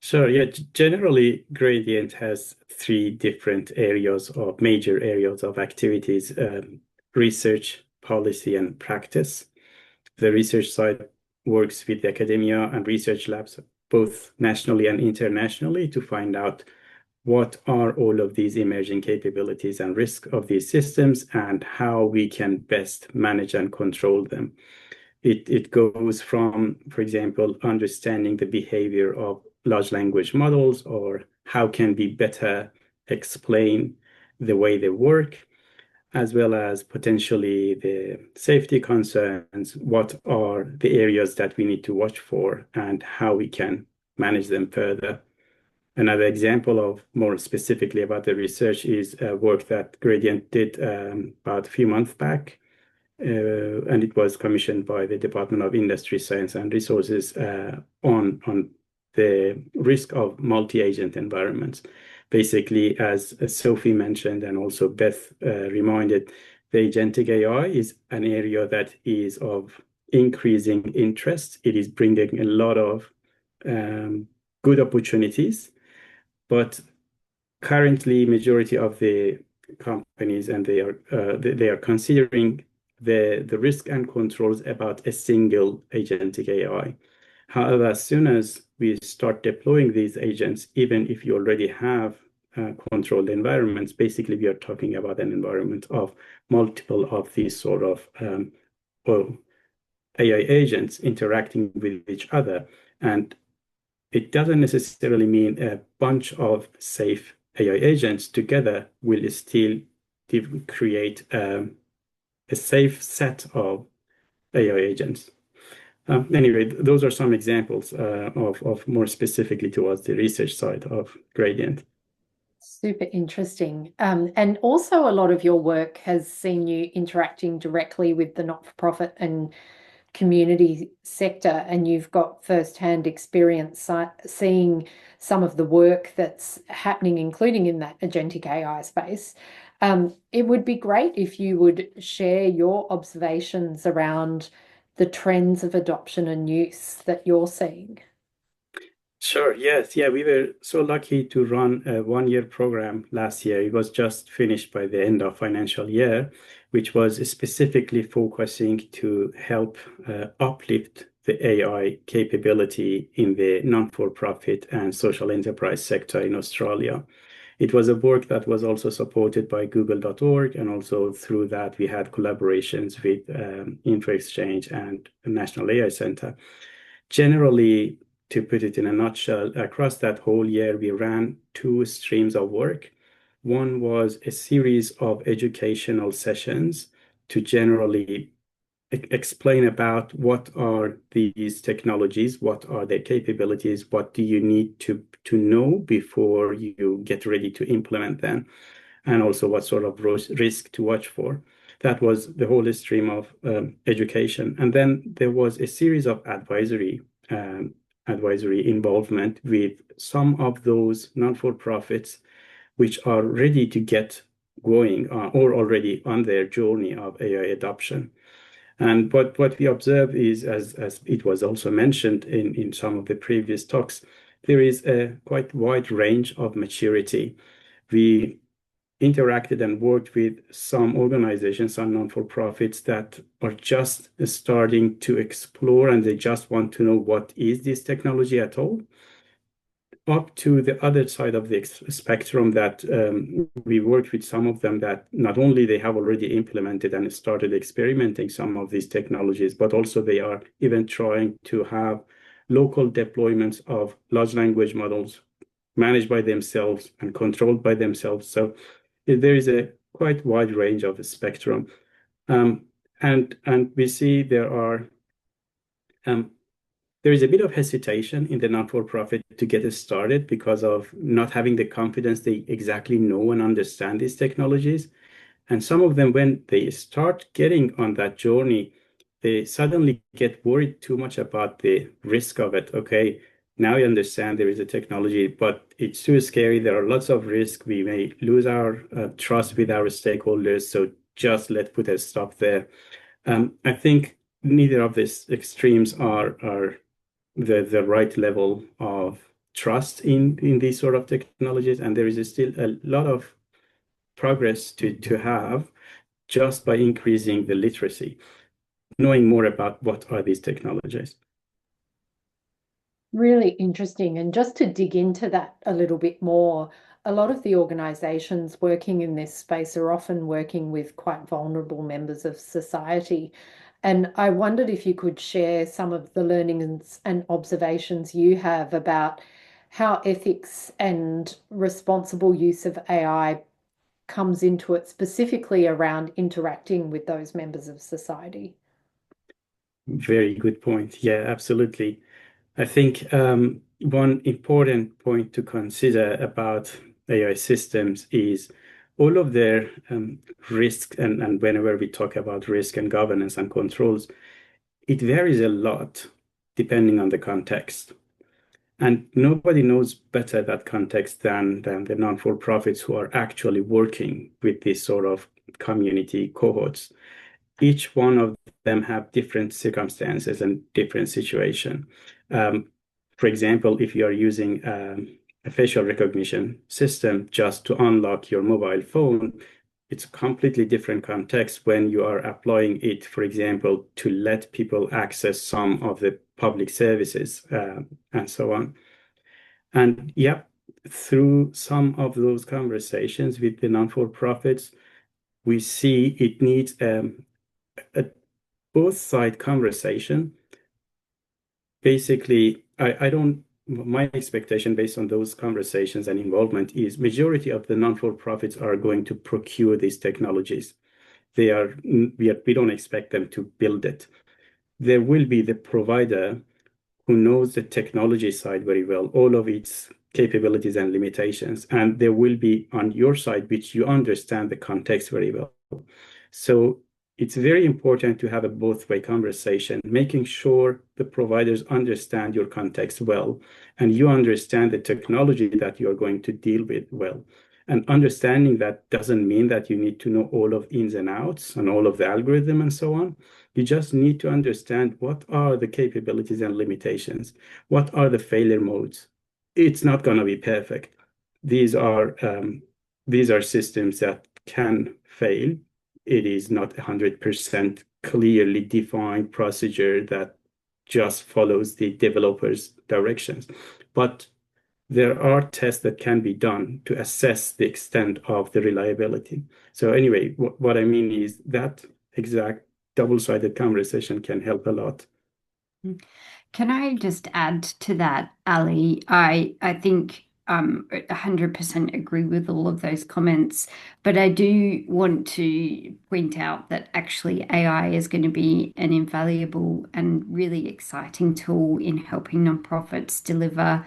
Sure. Yeah. Generally, Gradient has three different major areas of activities: research, policy, and practice. The research side works with academia and research labs, both nationally and internationally, to find out what are all of these emerging capabilities and risk of these systems and how we can best manage and control them. It goes from, for example, understanding the behavior of large language models, or how can we better explain the way they work, as well as potentially the safety concerns, what are the areas that we need to watch for, and how we can manage them further. Another example of more specifically about the research is work that Gradient did about a few months back. And it was commissioned by the Department of Industry, Science and Resources on the risk of multi-agent environments. Basically, as Sophie mentioned and also Beth reminded, the agentic AI is an area that is of increasing interest. It is bringing a lot of good opportunities, but currently, majority of the companies and they are considering the risk and controls about a single agentic AI. However, as soon as we start deploying these agents, even if you already have controlled environments, basically we are talking about an environment of multiple of these sort of AI agents interacting with each other. And it doesn't necessarily mean a bunch of safe AI agents together will still create a safe set of AI agents. Anyway, those are some examples of more specifically towards the research side of Gradient. Super interesting. And also a lot of your work has seen you interacting directly with the not-for-profit and community sector, and you've got first-hand experience seeing some of the work that's happening, including in that agentic AI space. It would be great if you would share your observations around the trends of adoption and use that you're seeing. Sure, yes. Yeah, we were so lucky to run a one-year program last year. It was just finished by the end of financial year, which was specifically focusing to help uplift the AI capability in the non-for-profit and social enterprise sector in Australia. It was a work that was also supported by google.org, and also through that we had collaborations with Infoxchange and the National AI Center. Generally, to put it in a nutshell, across that whole year, we ran two streams of work. One was a series of educational sessions to generally explain about what are these technologies, what are their capabilities, what do you need to know before you get ready to implement them, and also what sort of risk to watch for. That was the whole stream of education. And then there was a series of advisory involvement with some of those non-for-profits which are ready to get going or already on their journey of AI adoption. And what we observe is, as it was also mentioned in some of the previous talks, there is a quite wide range of maturity. We interacted and worked with some organizations, some non-for-profits that are just starting to explore, and they just want to know what is this technology at all, up to the other side of the spectrum that we worked with some of them that not only they have already implemented and started experimenting some of these technologies, but also they are even trying to have local deployments of large language models managed by themselves and controlled by themselves. So there is a quite wide range of the spectrum. And we see there is a bit of hesitation in the not-for-profit to get it started because of not having the confidence they exactly know and understand these technologies. And some of them, when they start getting on that journey, they suddenly get worried too much about the risk of it. Okay, now I understand there is a technology, but it's too scary. There are lots of risks. We may lose our trust with our stakeholders. So just let's put a stop there. I think neither of these extremes are the right level of trust in these sort of technologies. And there is still a lot of progress to have just by increasing the literacy, knowing more about what are these technologies. Really interesting. And just to dig into that a little bit more, a lot of the organizations working in this space are often working with quite vulnerable members of society. And I wondered if you could share some of the learnings and observations you have about how ethics and responsible use of AI comes into it, specifically around interacting with those members of society. Very good point. Yeah, absolutely. I think one important point to consider about AI systems is all of their risk, and whenever we talk about risk and governance and controls, it varies a lot depending on the context. And nobody knows better that context than the non-for-profits who are actually working with this sort of community cohorts. Each one of them have different circumstances and different situation. For example, if you are using a facial recognition system just to unlock your mobile phone, it's a completely different context when you are applying it, for example, to let people access some of the public services and so on. And yeah, through some of those conversations with the non-for-profits, we see it needs a both side conversation. Basically, my expectation based on those conversations and involvement is majority of the non-for-profits are going to procure these technologies. We don't expect them to build it. There will be the provider who knows the technology side very well, all of its capabilities and limitations. And there will be on your side, which you understand the context very well. So it's very important to have a both-way conversation, making sure the providers understand your context well, and you understand the technology that you're going to deal with well. And understanding that doesn't mean that you need to know all of ins and outs and all of the algorithm and so on. You just need to understand what are the capabilities and limitations, what are the failure modes. It's not going to be perfect. These are systems that can fail. It is not 100% clearly defined procedure that just follows the developer's directions. But there are tests that can be done to assess the extent of the reliability. So anyway, what I mean is that exact double-sided conversation can help a lot. Can I just add to that, Ali? I think 100% agree with all of those comments, but I do want to point out that actually AI is going to be an invaluable and really exciting tool in helping nonprofits deliver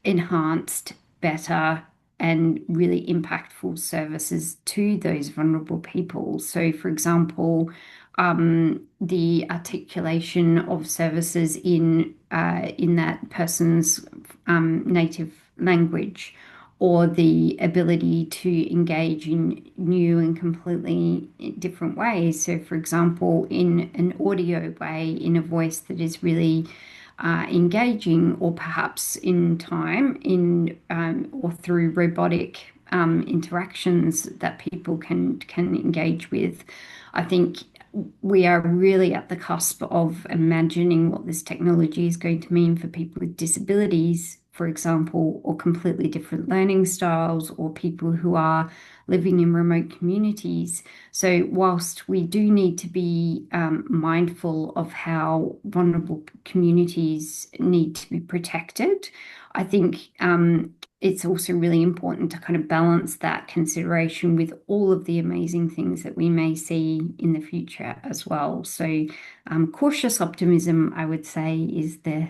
enhanced, better, and really impactful services to those vulnerable people. So, for example, the articulation of services in that person's native language, or the ability to engage in new and completely different ways. So, for example, in an audio way, in a voice that is really engaging, or perhaps in time, or through robotic interactions that people can engage with. I think we are really at the cusp of imagining what this technology is going to mean for people with disabilities, for example, or completely different learning styles, or people who are living in remote communities. So whilst we do need to be mindful of how vulnerable communities need to be protected, I think it's also really important to kind of balance that consideration with all of the amazing things that we may see in the future as well. So cautious optimism, I would say, is the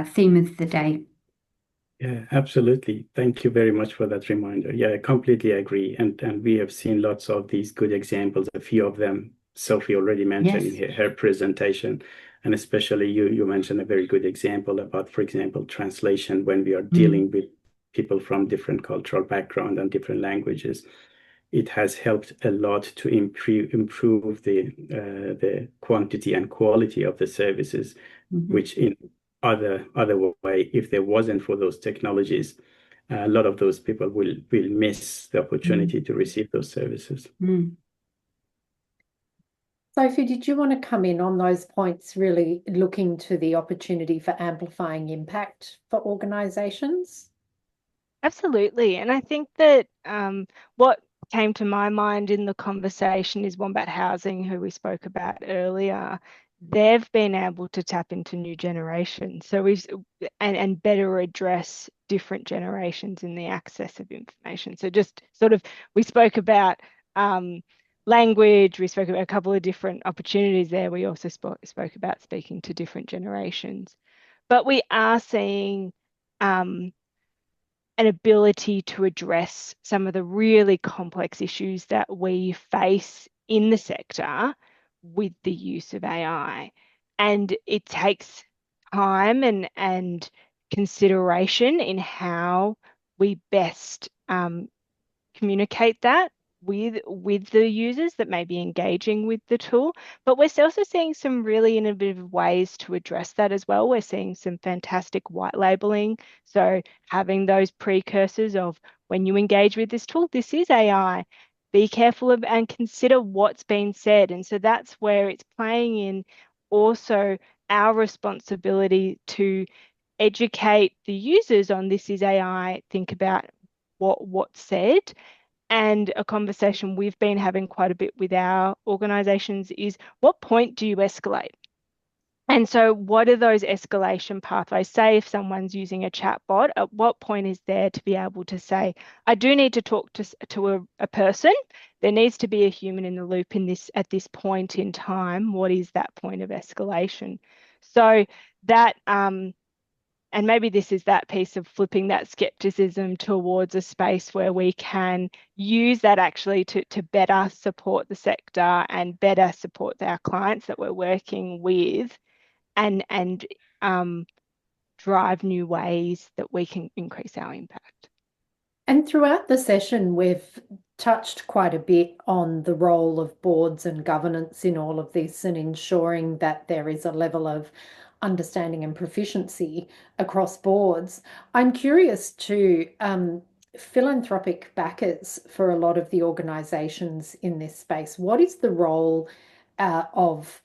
theme of the day. Yeah, absolutely. Thank you very much for that reminder. Yeah, I completely agree. And we have seen lots of these good examples. A few of them Sophie already mentioned in her presentation. And especially you mentioned a very good example about, for example, translation when we are dealing with people from different cultural background and different languages. It has helped a lot to improve the quantity and quality of the services, which in other way, if there wasn't for those technologies, a lot of those people will miss the opportunity to receive those services. Sophie, did you want to come in on those points, really looking to the opportunity for amplifying impact for organisations? Absolutely. And I think that what came to my mind in the conversation is Wombat Housing, who we spoke about earlier. They've been able to tap into new generations. So and better address different generations in the access of information. So just sort of, we spoke about language, we spoke about a couple of different opportunities there. We also spoke about speaking to different generations. But we are seeing an ability to address some of the really complex issues that we face in the sector with the use of AI. And it takes time and consideration in how we best communicate that with the users that may be engaging with the tool. But we're also seeing some really innovative ways to address that as well. We're seeing some fantastic white labeling. So having those precursors of, when you engage with this tool, this is AI. Be careful of and consider what's been said. And so that's where it's playing in also our responsibility to educate the users on, this is AI, think about what's said. And a conversation we've been having quite a bit with our organisations is, what point do you escalate? And so what are those escalation pathways? Say if someone's using a chatbot, at what point is there to be able to say, I do need to talk to a person. There needs to be a human in the loop in this at this point in time. What is that point of escalation? So that and maybe this is that piece of flipping that skepticism towards a space where we can use that actually to better support the sector and better support our clients that we're working with, and drive new ways that we can increase our impact. And throughout the session, we've touched quite a bit on the role of boards and governance in all of this, and ensuring that there is a level of understanding and proficiency across boards. I'm curious to philanthropic backers for a lot of the organisations in this space. What is the role of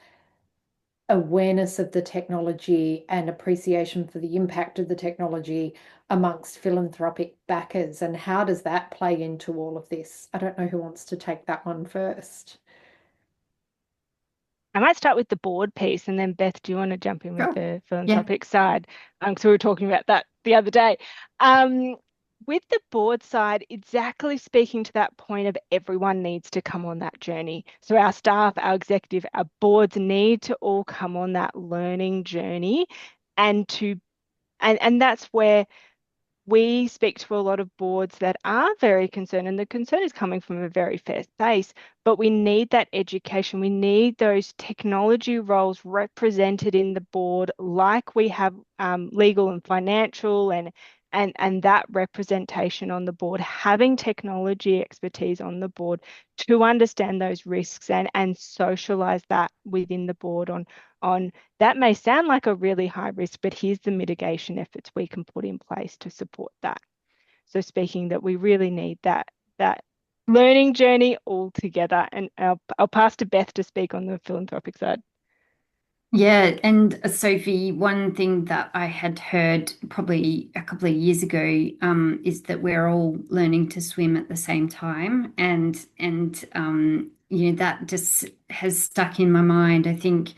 awareness of the technology and appreciation for the impact of the technology amongst philanthropic backers, and how does that play into all of this? I don't know who wants to take that one first. I might start with the board piece, and then Beth, do you want to jump in with Sure. the philanthropic side? Because we were talking about that the other day. With the board side, exactly speaking to that point of, everyone needs to come on that journey. So our staff, our executive, our boards need to all come on that learning journey, and that's where we speak to a lot of boards that are very concerned, and the concern is coming from a very fair space, but we need that education. We need those technology roles represented in the board, like we have legal and financial, and that representation on the board, having technology expertise on the board to understand those risks and socialize that within the board on that may sound like a really high risk, but here's the mitigation efforts we can put in place to support that. So speaking that we really need that learning journey all together. And I'll pass to Beth to speak on the philanthropic side. Yeah, and Sophie, one thing that I had heard probably a couple of years ago is that we're all learning to swim at the same time, and that just has stuck in my mind. I think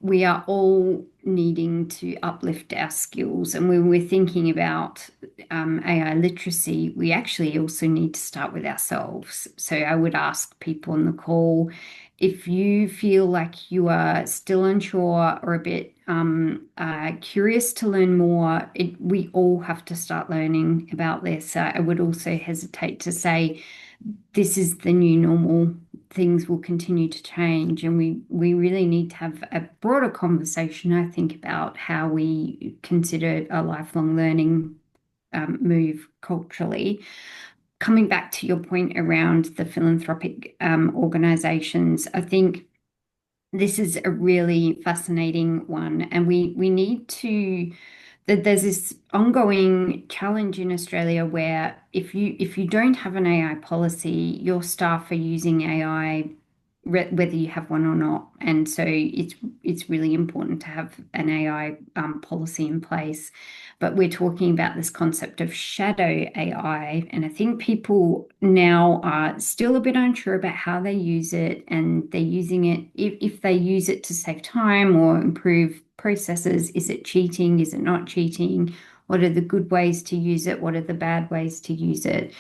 we are all needing to uplift our skills, and when we're thinking about AI literacy, we actually also need to start with ourselves. So I would ask people on the call, if you feel like you are still unsure or a bit curious to learn more, we all have to start learning about this. I would also hesitate to say this is the new normal. Things will continue to change, and we really need to have a broader conversation, I think, about how we consider a lifelong learning move culturally. Coming back to your point around the philanthropic organizations, I think this is a really fascinating one, and we need to. There's this ongoing challenge in Australia where if you don't have an AI policy, your staff are using AI whether you have one or not. And so it's really important to have an AI policy in place. But we're talking about this concept of shadow AI, and I think people now are still a bit unsure about how they use it, and they're using it if they use it to save time or improve processes. Is it cheating? Is it not cheating? What are the good ways to use it? What are the bad ways to use it?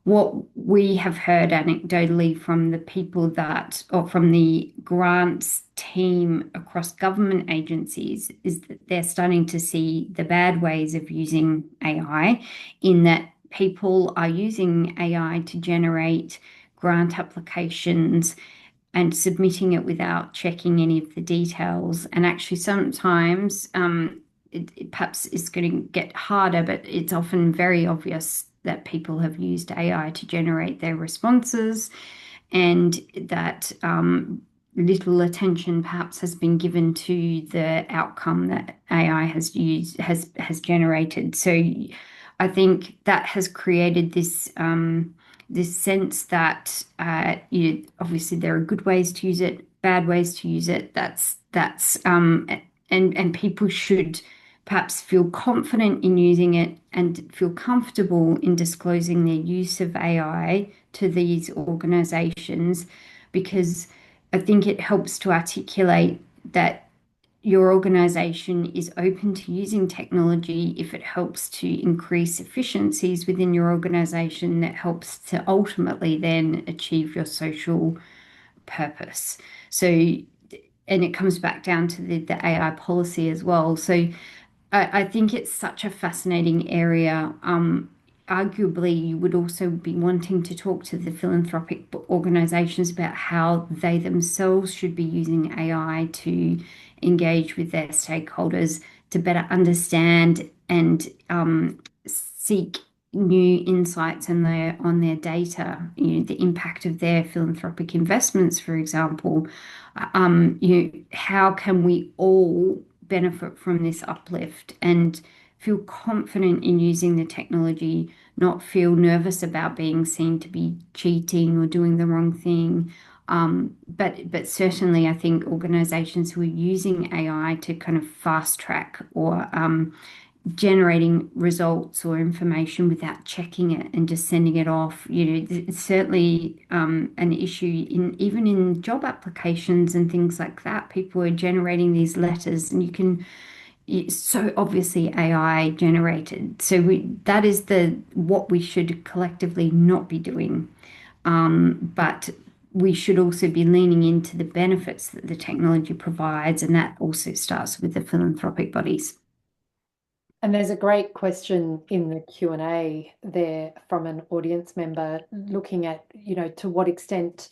What we have heard anecdotally from the people that, or from the grants team across government agencies, is that they're starting to see the bad ways of using AI, in that people are using AI to generate grant applications and submitting it without checking any of the details. And actually, sometimes it perhaps is going to get harder, but it's often very obvious that people have used AI to generate their responses, and that little attention perhaps has been given to the outcome that AI has generated. So I think that has created this sense that obviously there are good ways to use it, bad ways to use it. And people should perhaps feel confident in using it and feel comfortable in disclosing their use of AI to these organizations, because I think it helps to articulate that your organization is open to using technology if it helps to increase efficiencies within your organization, that helps to ultimately then achieve your social purpose. So, and it comes back down to the AI policy as well. So I think it's such a fascinating area. Arguably, you would also be wanting to talk to the philanthropic organizations about how they themselves should be using AI to engage with their stakeholders to better understand and seek new insights on their data, the impact of their philanthropic investments, for example. How can we all benefit from this uplift and feel confident in using the technology, not feel nervous about being seen to be cheating or doing the wrong thing. But certainly, I think organizations who are using AI to kind of fast track or generating results or information without checking it and just sending it off, it's certainly an issue even in job applications and things like that. People are generating these letters, and it's so obviously AI generated. So that is what we should collectively not be doing. But we should also be leaning into the benefits that the technology provides, and that also starts with the philanthropic bodies. And there's a great question in the Q&A there from an audience member looking at, to what extent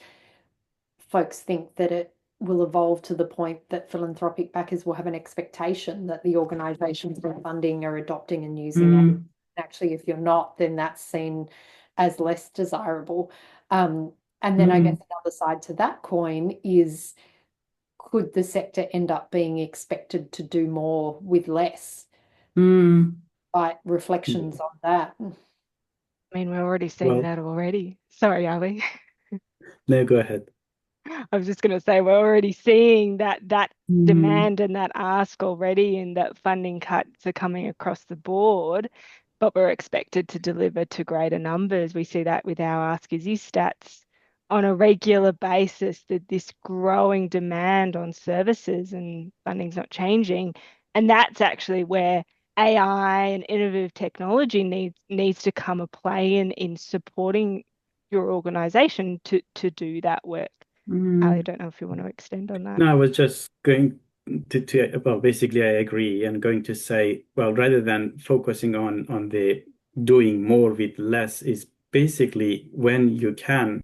folks think that it will evolve to the point that philanthropic backers will have an expectation that the organizations they're funding are adopting and using it. Actually, if you're not, then that's seen as less desirable. And then I guess another side to that coin is, could the sector end up being expected to do more with less? Right, reflections on that. I mean, we're already seeing that already. Sorry, Ali. No, go ahead. I was just going to say, we're already seeing that demand and that ask already, and that funding cuts are coming across the board, but we're expected to deliver to greater numbers. We see that with our Ask Izzy stats on a regular basis, that this growing demand on services and funding's not changing. And that's actually where AI and innovative technology needs to come a play in supporting your organization to do that work. Ali, I don't know if you want to extend on that. No, I was just going well, basically I agree, and going to say, well, rather than focusing on the doing more with less, is basically when you can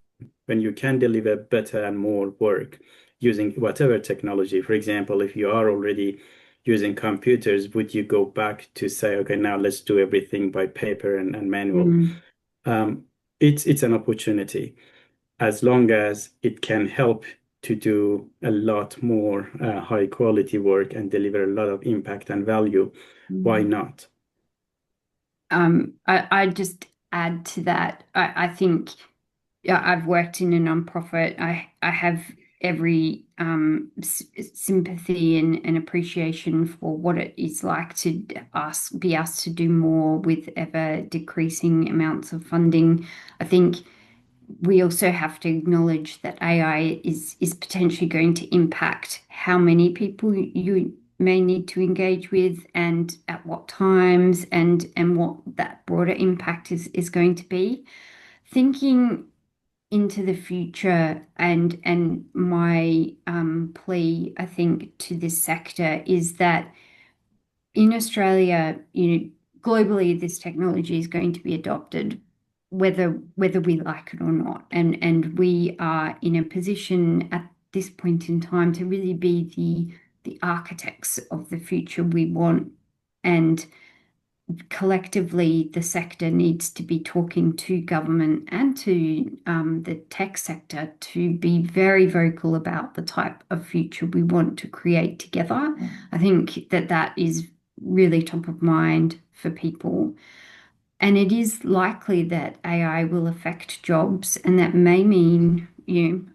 deliver better and more work using whatever technology. For example, if you are already using computers, would you go back to say, okay, now let's do everything by paper and manual? It's an opportunity, as long as it can help to do a lot more high quality work and deliver a lot of impact and value. Why not? I just add to that. I think, I've worked in a nonprofit. I have every sympathy and appreciation for what it is like to be asked to do more with ever decreasing amounts of funding. I think we also have to acknowledge that AI is potentially going to impact how many people you may need to engage with and at what times, and what that broader impact is going to be. Thinking into the future, and my plea, I think, to this sector is that in Australia, globally, this technology is going to be adopted, whether we like it or not, and we are in a position at this point in time to really be the architects of the future we want. And collectively, the sector needs to be talking to government and to the tech sector to be very vocal about the type of future we want to create together. I think that is really top of mind for people. And it is likely that AI will affect jobs, and that may mean,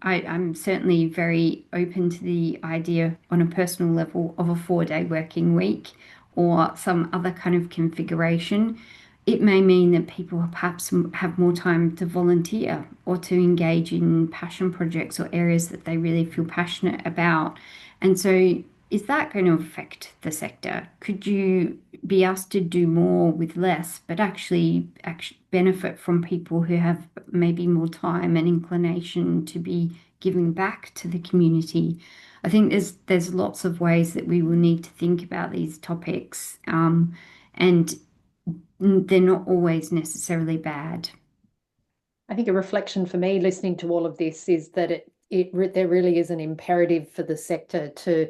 I'm certainly very open to the idea on a personal level of a 4-day working week or some other kind of configuration. It may mean that people perhaps have more time to volunteer or to engage in passion projects or areas that they really feel passionate about. And so, is that going to affect the sector? Could you be asked to do more with less, but actually benefit from people who have maybe more time and inclination to be giving back to the community? I think there's lots of ways that we will need to think about these topics, and they're not always necessarily bad. I think a reflection for me listening to all of this is that there really is an imperative for the sector to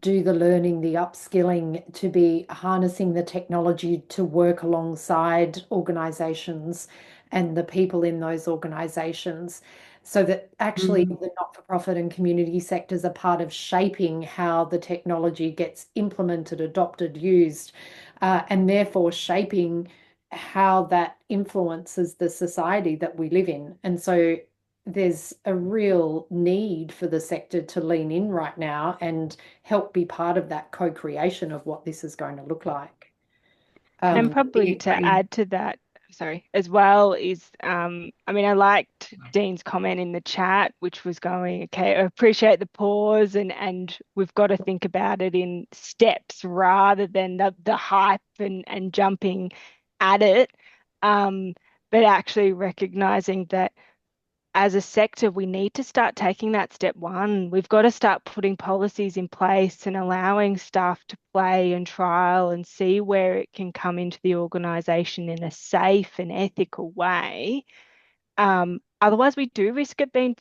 do the learning, the upskilling, to be harnessing the technology to work alongside organizations and the people in those organizations, so that actually the not-for-profit and community sectors are part of shaping how the technology gets implemented, adopted, used, and therefore shaping how that influences the society that we live in. And so there's a real need for the sector to lean in right now and help be part of that co-creation of what this is going to look like. And probably to add to that, sorry, as well is, I mean, I liked Dean's comment in the chat, which was going, okay, I appreciate the pause and we've got to think about it in steps rather than the hype and jumping at it, but actually recognizing that as a sector, we need to start taking that step one. We've got to start putting policies in place and allowing staff to play and trial and see where it can come into the organisation in a safe and ethical way. Otherwise, we do risk it being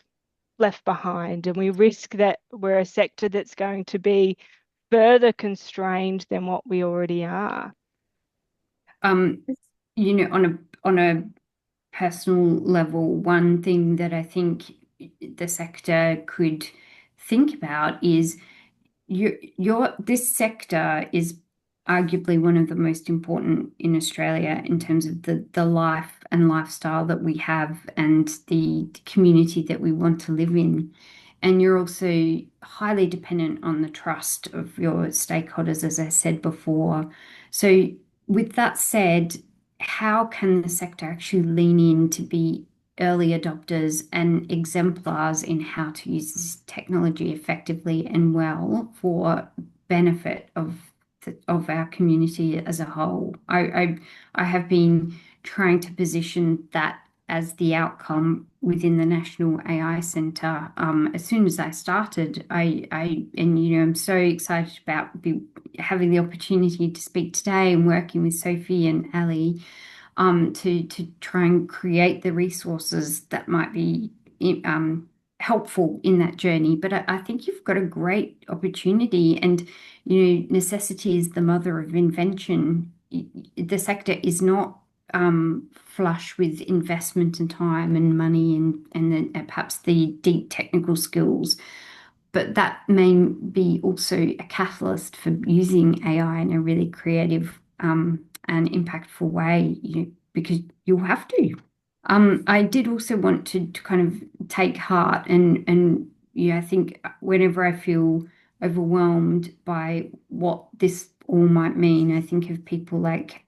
left behind, and we risk that we're a sector that's going to be further constrained than what we already are. On a personal level, one thing that I think the sector could think about is this sector is arguably one of the most important in Australia in terms of the life and lifestyle that we have and the community that we want to live in. And you're also highly dependent on the trust of your stakeholders, as I said before. So with that said, how can the sector actually lean in to be early adopters and exemplars in how to use this technology effectively and well for benefit of our community as a whole? I have been trying to position that as the outcome within the National AI Centre. As soon as I started, I'm so excited about having the opportunity to speak today and working with Sophie and Ali to try and create the resources that might be helpful in that journey. But I think you've got a great opportunity, and necessity is the mother of invention. The sector is not flush with investment and time and money and perhaps the deep technical skills, but that may be also a catalyst for using AI in a really creative and impactful way, because you'll have to. I did also want to kind of take heart and yeah, I think whenever I feel overwhelmed by what this all might mean, I think of people like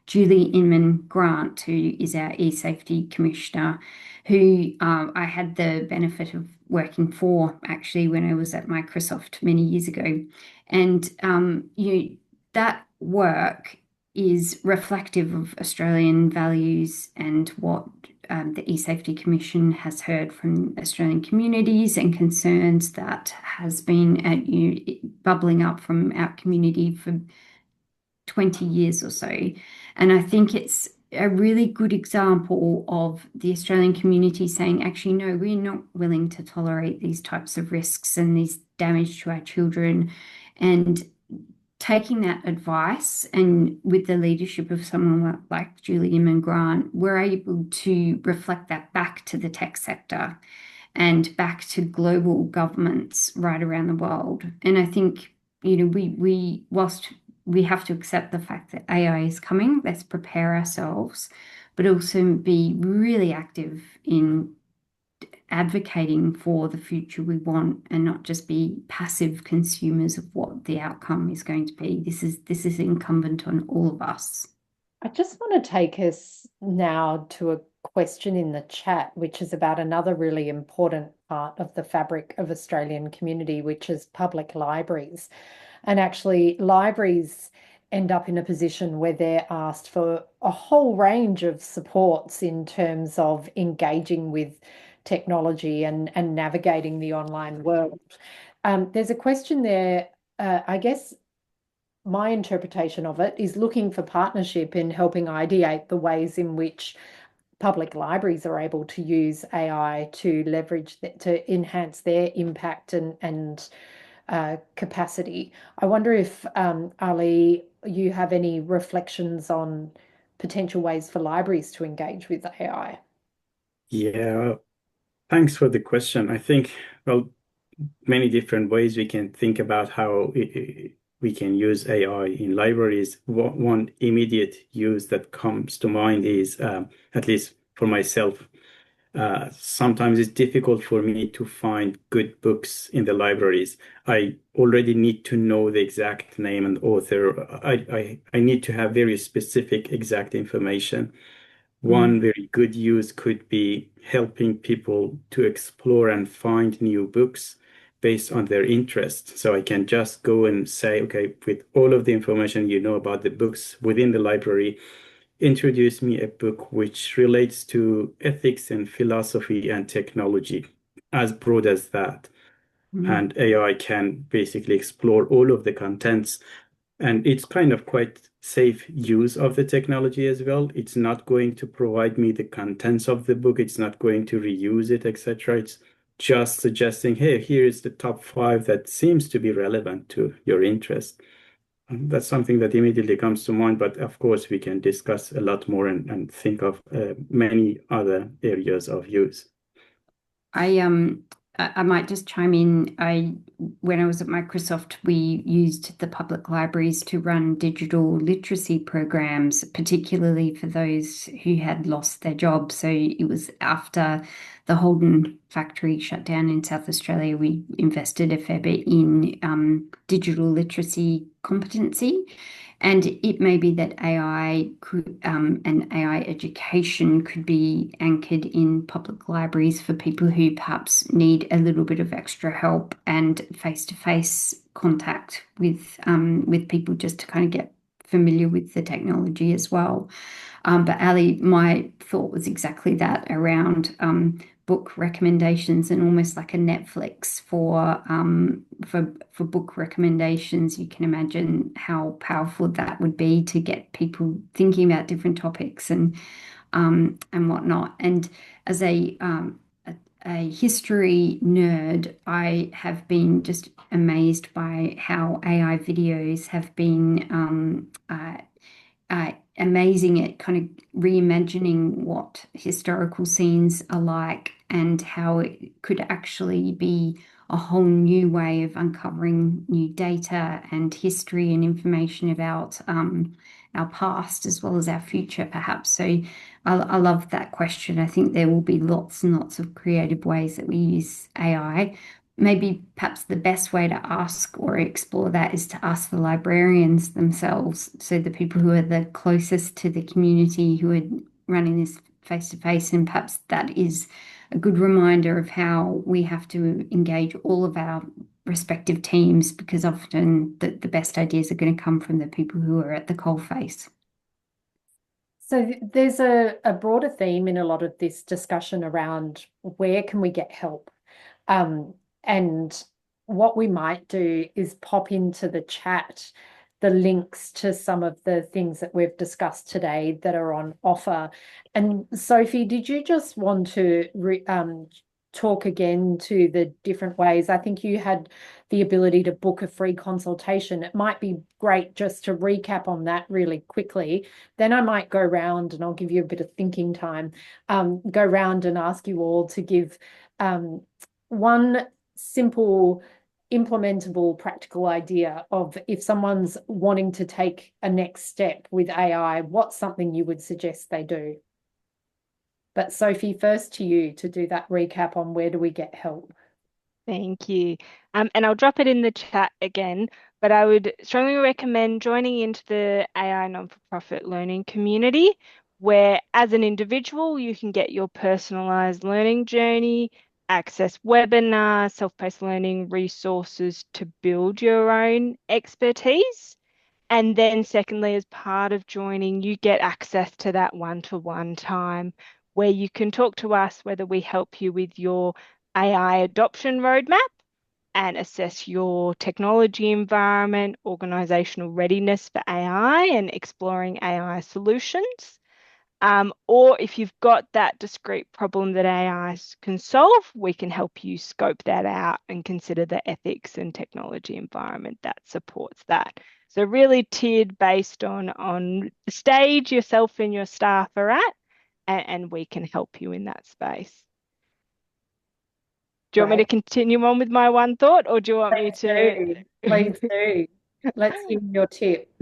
Julie Inman Grant, who is our e-safety commissioner, who I had the benefit of working for actually when I was at Microsoft many years ago. And that work is reflective of Australian values and what the eSafety Commission has heard from Australian communities and concerns that has been bubbling up from our community for 20 years or so. And I think it's a really good example of the Australian community saying, actually, no, we're not willing to tolerate these types of risks and these damage to our children. And taking that advice and with the leadership of someone like Julie Inman Grant, we're able to reflect that back to the tech sector and back to global governments right around the world. And I think, we whilst we have to accept the fact that AI is coming, let's prepare ourselves, but also be really active in advocating for the future we want and not just be passive consumers of what the outcome is going to be. This is incumbent on all of us. I just want to take us now to a question in the chat, which is about another really important part of the fabric of Australian community, which is public libraries. And actually, libraries end up in a position where they're asked for a whole range of supports in terms of engaging with technology and navigating the online world. There's a question there, I guess my interpretation of it is looking for partnership in helping ideate the ways in which public libraries are able to use AI to leverage to enhance their impact and capacity. I wonder if Ali, you have any reflections on potential ways for libraries to engage with AI? Yeah, thanks for the question. I think, well, many different ways we can think about how we can use AI in libraries. One immediate use that comes to mind is, at least for myself, sometimes it's difficult for me to find good books in the libraries. I already need to know the exact name and author. I need to have very specific, exact information. One very good use could be helping people to explore and find new books based on their interests. So I can just go and say, okay, with all of the information you know about the books within the library, introduce me a book which relates to ethics and philosophy and technology, as broad as that. And AI can basically explore all of the contents. And it's kind of quite safe use of the technology as well. It's not going to provide me the contents of the book. It's not going to reuse it, etc. It's just suggesting, hey, here is the top 5 that seems to be relevant to your interest. That's something that immediately comes to mind, but of course we can discuss a lot more and think of many other areas of use. I might just chime in. When I was at Microsoft, we used the public libraries to run digital literacy programs, particularly for those who had lost their jobs. So it was after the Holden factory shut down in South Australia, we invested a fair bit in digital literacy competency. And it may be that AI could, and AI education could be anchored in public libraries for people who perhaps need a little bit of extra help and face-to-face contact with people just to kind of get familiar with the technology as well. But Ali, my thought was exactly that around book recommendations and almost like a Netflix for book recommendations. You can imagine how powerful that would be to get people thinking about different topics and whatnot. And as a history nerd, I have been just amazed by how AI videos have been amazing at kind of reimagining what historical scenes are like and how it could actually be a whole new way of uncovering new data and history and information about our past as well as our future, perhaps. So I love that question. I think there will be lots and lots of creative ways that we use AI. Maybe perhaps the best way to ask or explore that is to ask the librarians themselves. So the people who are the closest to the community who are running this face to face, and perhaps that is a good reminder of how we have to engage all of our respective teams, because often the best ideas are going to come from the people who are at the coalface. So there's a broader theme in a lot of this discussion around where can we get help? And what we might do is pop into the chat the links to some of the things that we've discussed today that are on offer. And Sophie, did you just want to talk again to the different ways? I think you had the ability to book a free consultation. It might be great just to recap on that really quickly. Then I might go round and I'll give you a bit of thinking time. Go round and ask you all to give one simple implementable practical idea of if someone's wanting to take a next step with AI, what's something you would suggest they do? But Sophie, first to you to do that recap on where do we get help. Thank you. And I'll drop it in the chat again, but I would strongly recommend joining into the AI non-for-profit learning community, where as an individual, you can get your personalized learning journey, access webinars, self-paced learning resources to build your own expertise. And then secondly, as part of joining, you get access to that one-to-one time where you can talk to us whether we help you with your AI adoption roadmap and assess your technology environment, organizational readiness for AI and exploring AI solutions. Or if you've got that discrete problem that AI can solve, we can help you scope that out and consider the ethics and technology environment that supports that. So really tiered based on the stage yourself and your staff are at, and we can help you in that space. Do you want me to continue on with my one thought, or do you want me to? Please do. Let's hear your tip.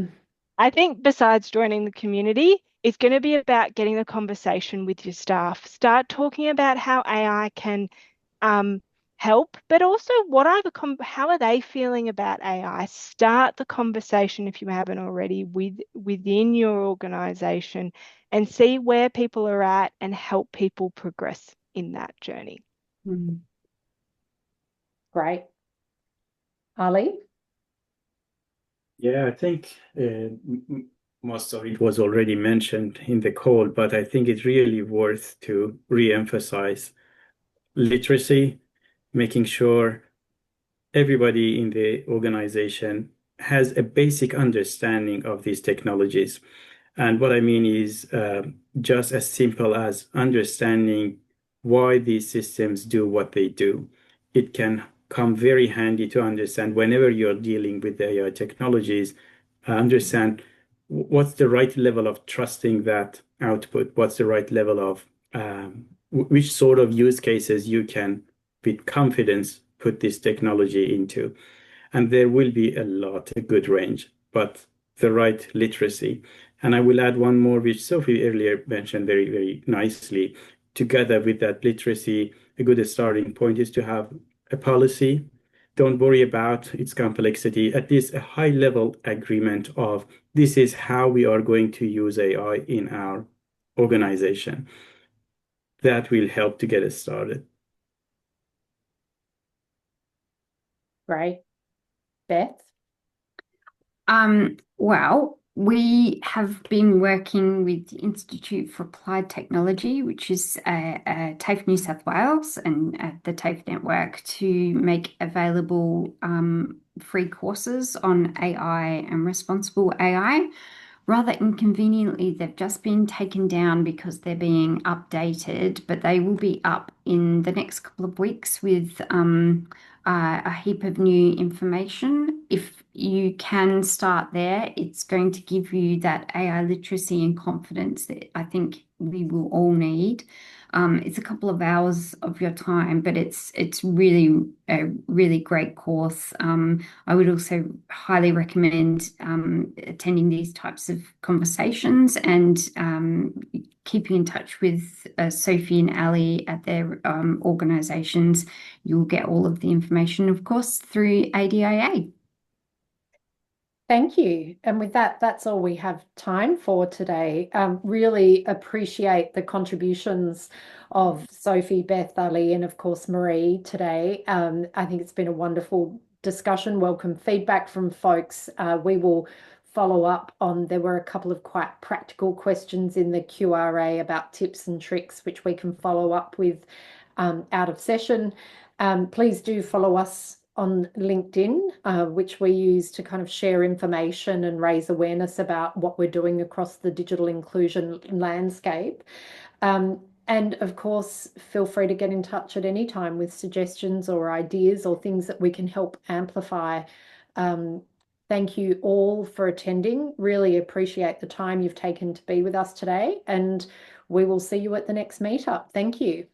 I think besides joining the community, it's going to be about getting the conversation with your staff. Start talking about how AI can help, but also how are they feeling about AI? Start the conversation, if you haven't already, within your organization and see where people are at and help people progress in that journey. Great. Ali? Yeah, I think most of it was already mentioned in the call, but I think it's really worth to re-emphasize literacy, making sure everybody in the organization has a basic understanding of these technologies. And what I mean is just as simple as understanding why these systems do what they do. It can come very handy to understand whenever you're dealing with the AI technologies, understand what's the right level of trusting that output, what's the right level of which sort of use cases you can with confidence put this technology into. And there will be a good range, but the right literacy. And I will add one more, which Sophie earlier mentioned very, very nicely. Together with that literacy, a good starting point is to have a policy. Don't worry about its complexity, at least a high level agreement of this is how we are going to use AI in our organization. That will help to get us started. Great. Beth? Well, we have been working with the Institute for Applied Technology, which is TAFE New South Wales and the TAFE network, to make available free courses on AI and responsible AI. Rather inconveniently, they've just been taken down because they're being updated, but they will be up in the next couple of weeks with a heap of new information. If you can start there, it's going to give you that AI literacy and confidence that I think we will all need. It's a couple of hours of your time, but it's really a really great course. I would also highly recommend attending these types of conversations and keeping in touch with Sophie and Ali at their organisations. You'll get all of the information, of course, through ADIA. Thank you. And with that, that's all we have time for today. Really appreciate the contributions of Sophie, Beth, Ali, and of course Marie today. I think it's been a wonderful discussion. Welcome feedback from folks. We will follow up on, there were a couple of quite practical questions in the QRA about tips and tricks, which we can follow up with out of session. Please do follow us on LinkedIn, which we use to kind of share information and raise awareness about what we're doing across the digital inclusion landscape. And of course, feel free to get in touch at any time with suggestions or ideas or things that we can help amplify. Thank you all for attending. Really appreciate the time you've taken to be with us today, and we will see you at the next meetup. Thank you.